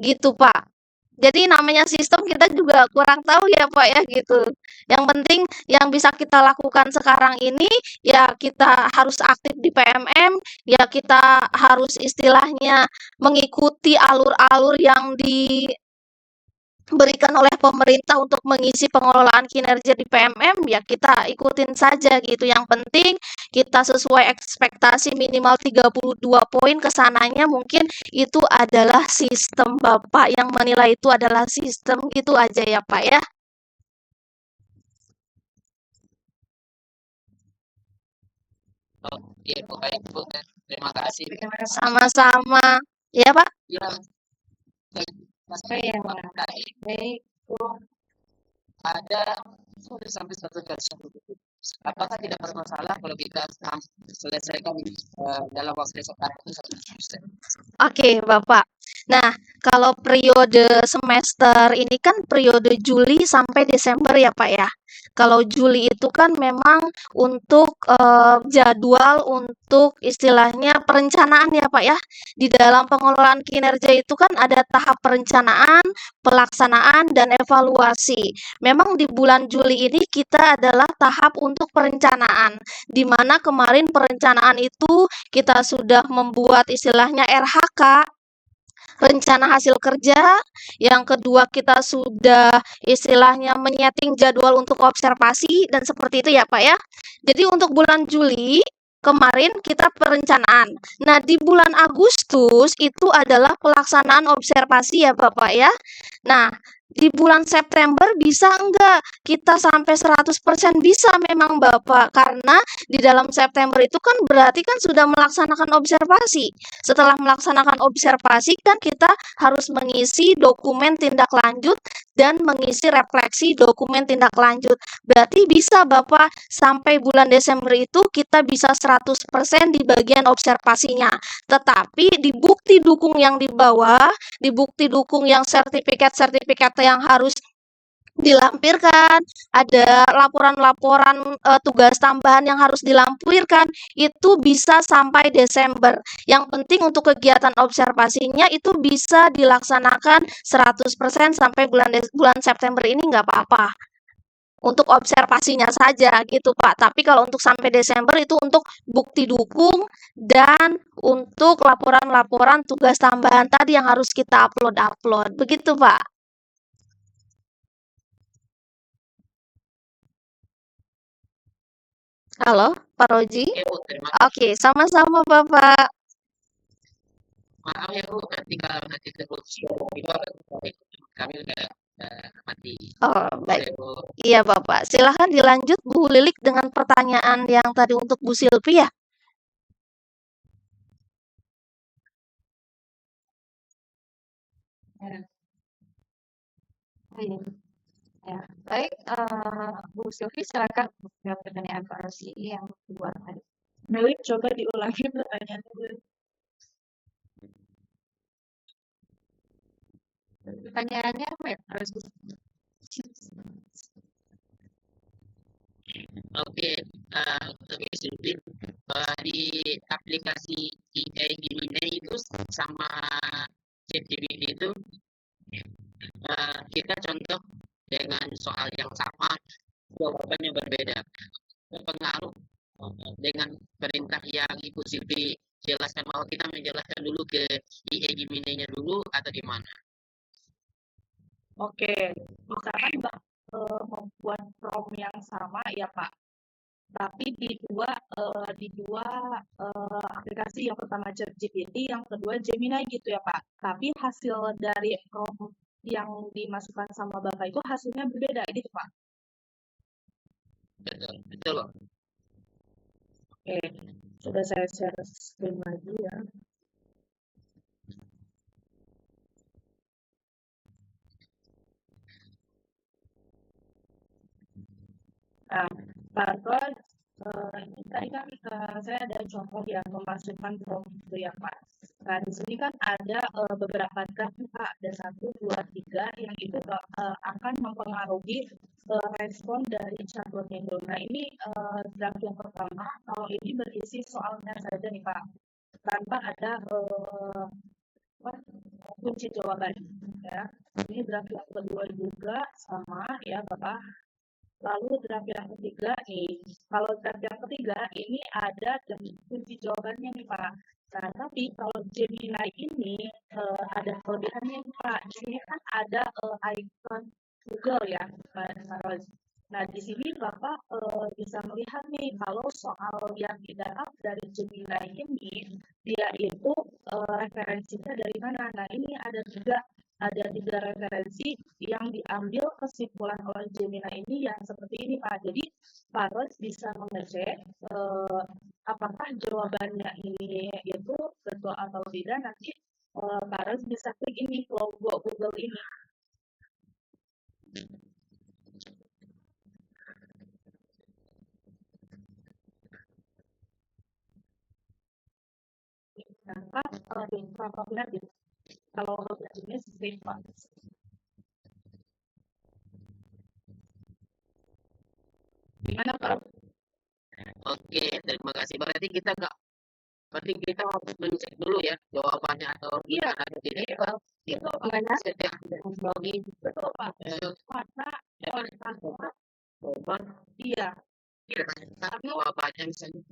gitu Pak. Jadi namanya sistem kita juga kurang tahu ya Pak ya, gitu. Yang penting yang bisa kita lakukan sekarang ini, ya kita harus aktif di PMM, ya kita harus istilahnya mengikuti alur-alur yang diberikan oleh pemerintah untuk mengisi pengelolaan kinerja di PMM, ya kita ikutin saja gitu. Yang penting kita sesuai ekspektasi minimal 32 poin kesananya, mungkin itu adalah sistem Bapak yang menilai itu adalah sistem, gitu aja ya Pak ya. Oke, baik Bu, terima kasih. Sama-sama. Ya Pak? Ya, Iya, Pak. Baik. ada sampai satu garis. Apakah tidak bermasalah kalau kita selesaikan dalam waktu sekarang itu 1%? Oke, Bapak. Nah, Kalau periode semester ini kan periode Juli sampai Desember ya Pak ya. Kalau Juli itu kan memang untuk jadwal untuk istilahnya perencanaan ya Pak ya. Di dalam pengelolaan kinerja itu kan ada tahap perencanaan, pelaksanaan, dan evaluasi. Memang di bulan Juli ini kita adalah tahap untuk perencanaan, di mana kemarin perencanaan itu kita sudah membuat istilahnya RHK, rencana hasil kerja. Yang kedua, kita sudah istilahnya menyeting jadwal untuk observasi dan seperti itu ya Pak ya. Jadi untuk bulan Juli kemarin kita perencanaan. Nah, di bulan Agustus itu adalah pelaksanaan observasi ya Bapak ya. Nah, di bulan September bisa enggak kita sampai 100% bisa memang Bapak, karena di dalam September itu kan berarti kan sudah melaksanakan observasi. Setelah melaksanakan observasi kan kita harus mengisi dokumen tindak lanjut dan mengisi refleksi dokumen tindak lanjut. Berarti bisa Bapak sampai bulan Desember itu kita bisa 100% di bagian observasinya. Tetapi di bukti dukung yang di bawah, di bukti dukung yang sertifikat-sertifikat yang harus dilampirkan, ada laporan-laporan tugas tambahan yang harus dilampirkan, itu bisa sampai Desember. Yang penting untuk kegiatan observasinya itu bisa dilaksanakan 100% sampai bulan September ini nggak apa-apa. Untuk observasinya saja gitu Pak. Tapi kalau untuk sampai Desember itu untuk bukti dukung dan untuk laporan-laporan tugas tambahan tadi yang harus kita upload. Begitu Pak. Halo, Pak Roji? Ya Bu, terima Oke, sama-sama Bapak. maaf ya Bu, nanti kalau nanti terus itu kami udah mati. Oh, baik. Boleh Bu. Iya Bapak. Silahkan dilanjut Bu Lilik dengan pertanyaan yang tadi untuk Bu Silvi ya. Ya, baik, Bu Sylvi silakan menjawab pertanyaan Pak Rosi yang kedua tadi. Melik, coba diulangi pertanyaan dulu. Pertanyaannya apa ya Pak Rosi? Oke, lebih sedikit di aplikasi EA Gemini itu sama ChatGPT itu kita contoh dengan soal yang sama, jawabannya berbeda. Berpengaruh dengan perintah yang Ibu Silvi jelaskan bahwa kita menjelaskan dulu ke EA Gemini-nya dulu atau gimana? Oke, misalkan Mbak membuat prompt yang sama ya Pak, tapi di dua aplikasi, yang pertama ChatGPT, yang kedua Gemini gitu ya Pak. Tapi hasil dari prompt yang dimasukkan sama Bapak itu hasilnya berbeda gitu Pak. Betul, betul. Oke, coba saya share screen lagi ya. Nah, Pak, tadi kan saya ada contoh yang memasukkan prompt itu ya Pak. Nah, di sini kan ada beberapa draft Pak, ada 1, 2, 3 yang itu akan mempengaruhi respon dari chatbotnya itu. Nah, ini draft yang pertama, kalau ini berisi soalnya saja nih Pak, tanpa ada kunci jawaban. Ya. Ini draft yang kedua juga sama ya Bapak. Lalu draft yang ketiga nih, kalau draft yang ketiga ini ada kunci jawabannya nih Pak. Nah, tapi kalau Gemini ini ada kelebihannya nih Pak. Di sini kan ada icon Google ya, Pak. Nah, di sini Bapak bisa melihat nih kalau soal yang didapat dari Gemini ini, dia itu referensinya dari mana. Nah, ini ada tiga referensi yang diambil kesimpulan oleh Gemini ini yang seperti ini Pak. Jadi Pak Ros bisa mengecek apakah jawabannya ini itu betul atau tidak. Nanti Pak Ros bisa klik ini logo Google ini. Nah, Pak, lihat gitu. kalau jenis green Pak. Gimana Pak? Oke, terima kasih. Berarti kita harus mencek dulu ya jawabannya atau Iya, gimana. Jadi itu Gimana? setiap login betul Pak. Karena jawaban iya, kita jawabannya misalnya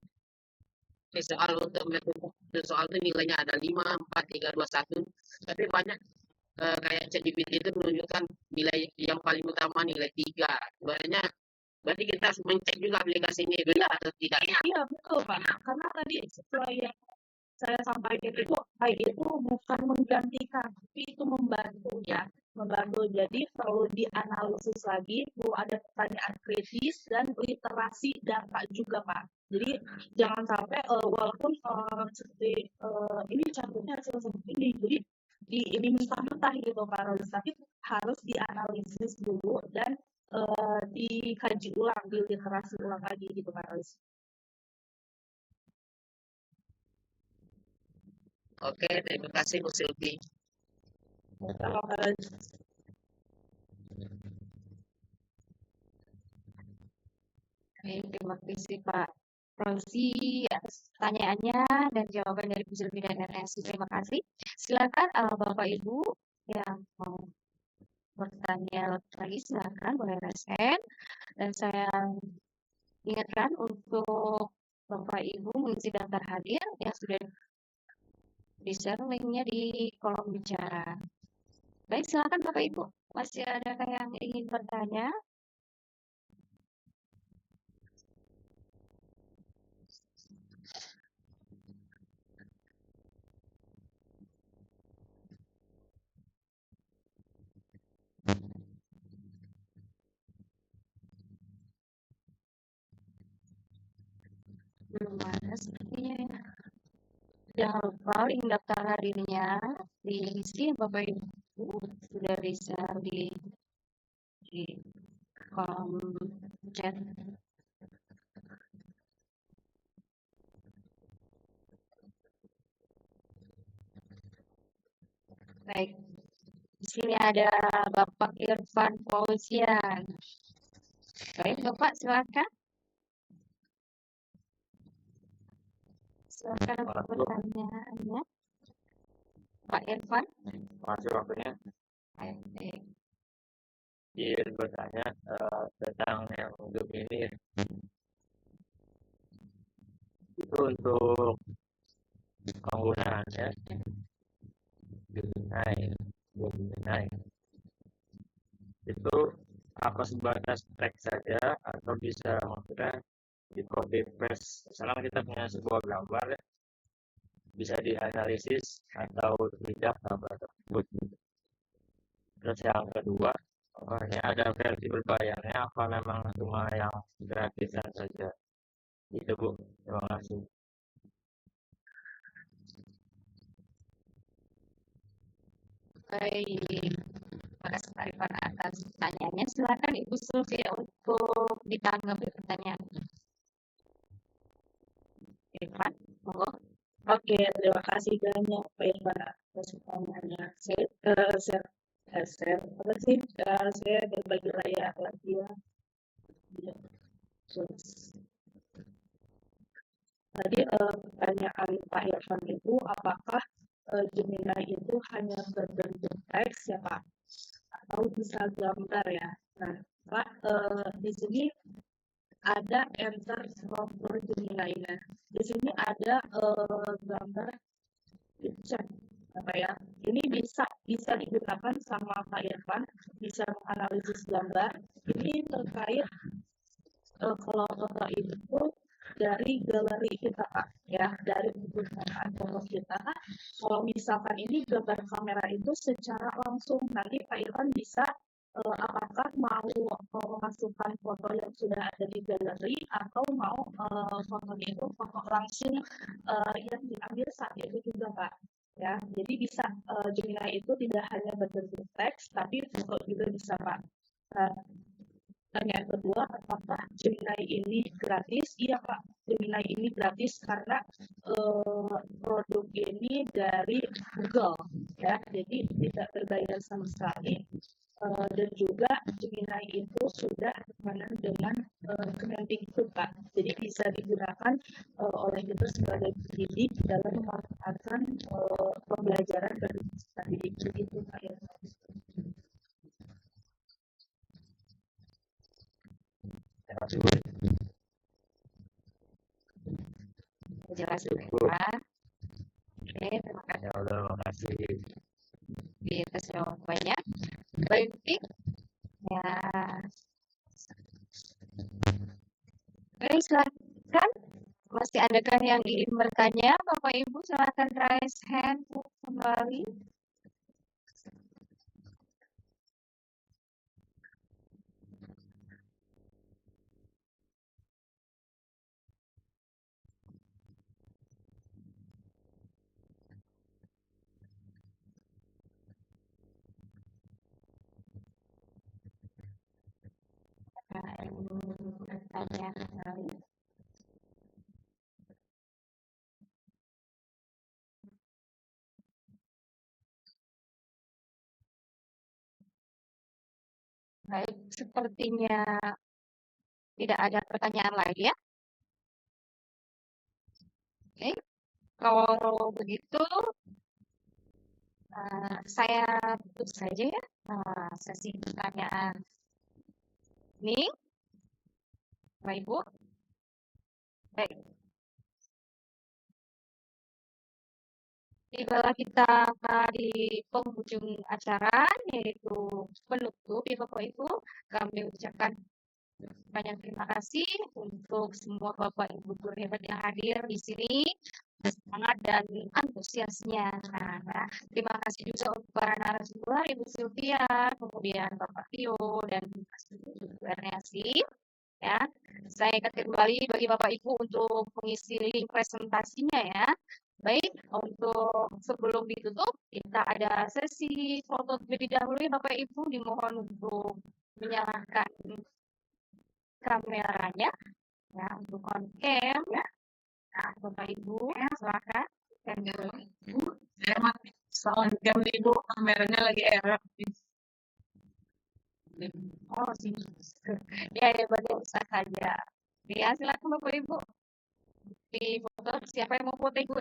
soal untuk metode soal itu nilainya ada 5, 4, 3, 2, 1. Tapi banyak kayak ChatGPT itu menunjukkan nilai yang paling utama nilai 3. Sebenarnya berarti kita harus mencek juga aplikasi ini benar atau tidaknya. iya betul Pak. Karena tadi sesuai yang saya sampaikan itu, AI itu bukan menggantikan, tapi itu membantu ya. Membantu, jadi perlu dianalisis lagi, perlu ada pertanyaan kritis dan literasi data juga Pak. Jadi jangan sampai walaupun seperti ini contohnya hasil seperti ini, jadi ini mentah-mentah gitu Pak Rolis, tapi harus dianalisis dulu dan dikaji ulang, diliterasi ulang lagi gitu Pak Rolis. Oke, terima kasih Bu Silvi. Kalau Pak Rolis. Baik, terima kasih Pak Rosi atas pertanyaannya dan jawaban dari Bu Sylvie dan RSI. Terima kasih. Silakan Bapak Ibu yang mau bertanya lagi silakan boleh raise. Dan saya ingatkan untuk Bapak Ibu mengisi daftar hadir yang sudah di-share linknya di kolom bicara. Baik, silakan Bapak Ibu. Masih ada yang ingin bertanya? Belum ada sepertinya ya. Jangan lupa link daftar hadirnya diisi Bapak Ibu sudah bisa di kolom chat. Baik, di sini ada Bapak Irfan Fauzian. Baik, Bapak silakan. Silakan pertanyaannya. Pak Irfan. Masih waktunya. Baik. Dia bertanya tentang yang Gemini. Itu untuk penggunaannya Gemini itu apa sebatas teks saja atau bisa maksudnya di copy paste. Misalnya kita punya sebuah gambar ya, bisa dianalisis atau tidak gambar tersebut. Terus yang kedua, ini ada versi berbayarnya apa memang cuma yang gratisan saja? Itu Bu, terima kasih. Baik, terima kasih Pak Irfan atas pertanyaannya. Silakan Ibu Sylvia untuk ditanggapi pertanyaannya. Irfan, monggo. Oke, terima kasih banyak Pak Irfan atas pertanyaannya. Saya berbagi layar lagi ya. Tadi pertanyaan Pak Irfan itu apakah Gemini itu hanya berbentuk teks ya Pak, atau bisa gambar ya? Nah Pak, di sini ada enter software Gemini-nya. Di sini ada gambar chat apa ya? Ini bisa digunakan sama Pak Irfan, bisa menganalisis gambar. Ini terkait kalau foto itu dari galeri kita Pak, ya dari penggunaan foto kita. Kalau misalkan ini gambar kamera itu secara langsung, nanti Pak Irfan bisa apakah mau memasukkan foto yang sudah ada di galeri atau mau fotonya itu foto langsung yang diambil saat itu juga Pak. Ya, jadi bisa Gemini itu tidak hanya berbentuk teks, tapi foto juga bisa Pak. Yang kedua, apakah Gemini ini gratis? Iya Pak, Gemini ini gratis karena produk ini dari Google. ya, jadi tidak terbayar sama sekali. Dan juga Gemini itu sudah berhubungan dengan Kemendikbud, Pak. Jadi bisa digunakan oleh kita sebagai pendidik dalam memanfaatkan pembelajaran berbasis tadi begitu, Pak. Ya. Terima kasih. Jelas ya, Pak. Oke, terima kasih. Ya udah, makasih. Di atas jawabannya. Baik, ya. Baik, silakan. Masih adakah yang ingin bertanya, Bapak Ibu? Silakan raise hand kembali. Bertanya kembali. Baik, sepertinya tidak ada pertanyaan lain ya. Oke, kalau begitu saya tutup saja ya sesi pertanyaan ini, Bapak Ibu. Baik. Tibalah kita di penghujung acara, yaitu penutup ya Bapak Ibu. Kami ucapkan banyak terima kasih untuk semua Bapak Ibu guru hebat yang hadir di sini, semangat dan antusiasnya. Nah, terima kasih juga untuk para narasumber, Ibu Sylvia, kemudian Bapak Tio dan Ibu Ernesti. Ya, saya ingatkan kembali bagi Bapak Ibu untuk mengisi link presentasinya ya. Baik, untuk sebelum ditutup, kita ada sesi foto terlebih dahulu ya Bapak Ibu, dimohon untuk menyalakan kameranya ya untuk on cam ya. Nah, Bapak Ibu silakan. Soal jam Ibu, kameranya lagi error. Oh, sih. Ya, ya, bagi usah saja. Ya, silakan Bapak Ibu. Di foto, siapa yang mau foto Ibu?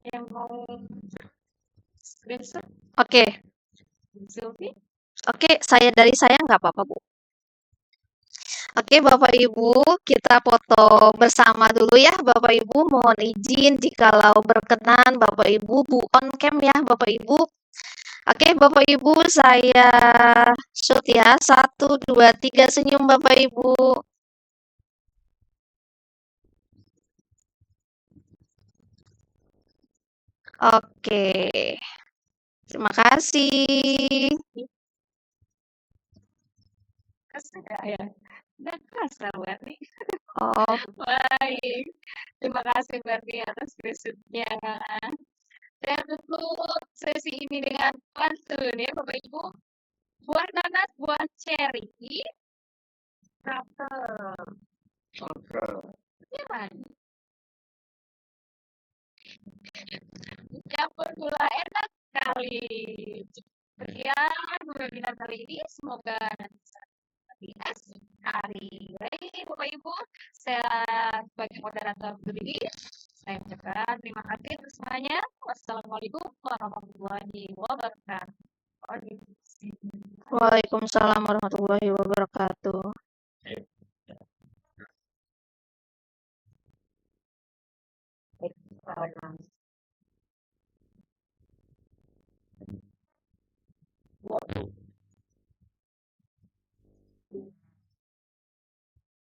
Yang mau screenshot? Oke, Sylvie? oke, dari saya nggak apa-apa, Bu. Oke, Bapak Ibu, kita foto bersama dulu ya, Bapak Ibu. Mohon izin jikalau berkenan, Bapak Ibu, Bu on cam ya, Bapak Ibu. Oke, Bapak Ibu, saya shoot ya. 1, 2, 3, senyum Bapak Ibu. Oke, terima kasih. Kasih ya? Nggak kerasa berarti. Oh, Baik. Terima kasih berarti atas screenshot-nya. Saya tutup sesi ini dengan pantun ya Bapak Ibu. Buah nanas, buah ceri, apel. Gimana? Campur gula enak sekali. Sekian webinar kali ini. Semoga nanti esok hari. Baik Bapak Ibu, saya sebagai moderator berdiri. Saya ucapkan terima kasih untuk semuanya. Wassalamualaikum warahmatullahi wabarakatuh. Waalaikumsalam warahmatullahi wabarakatuh. Waduh.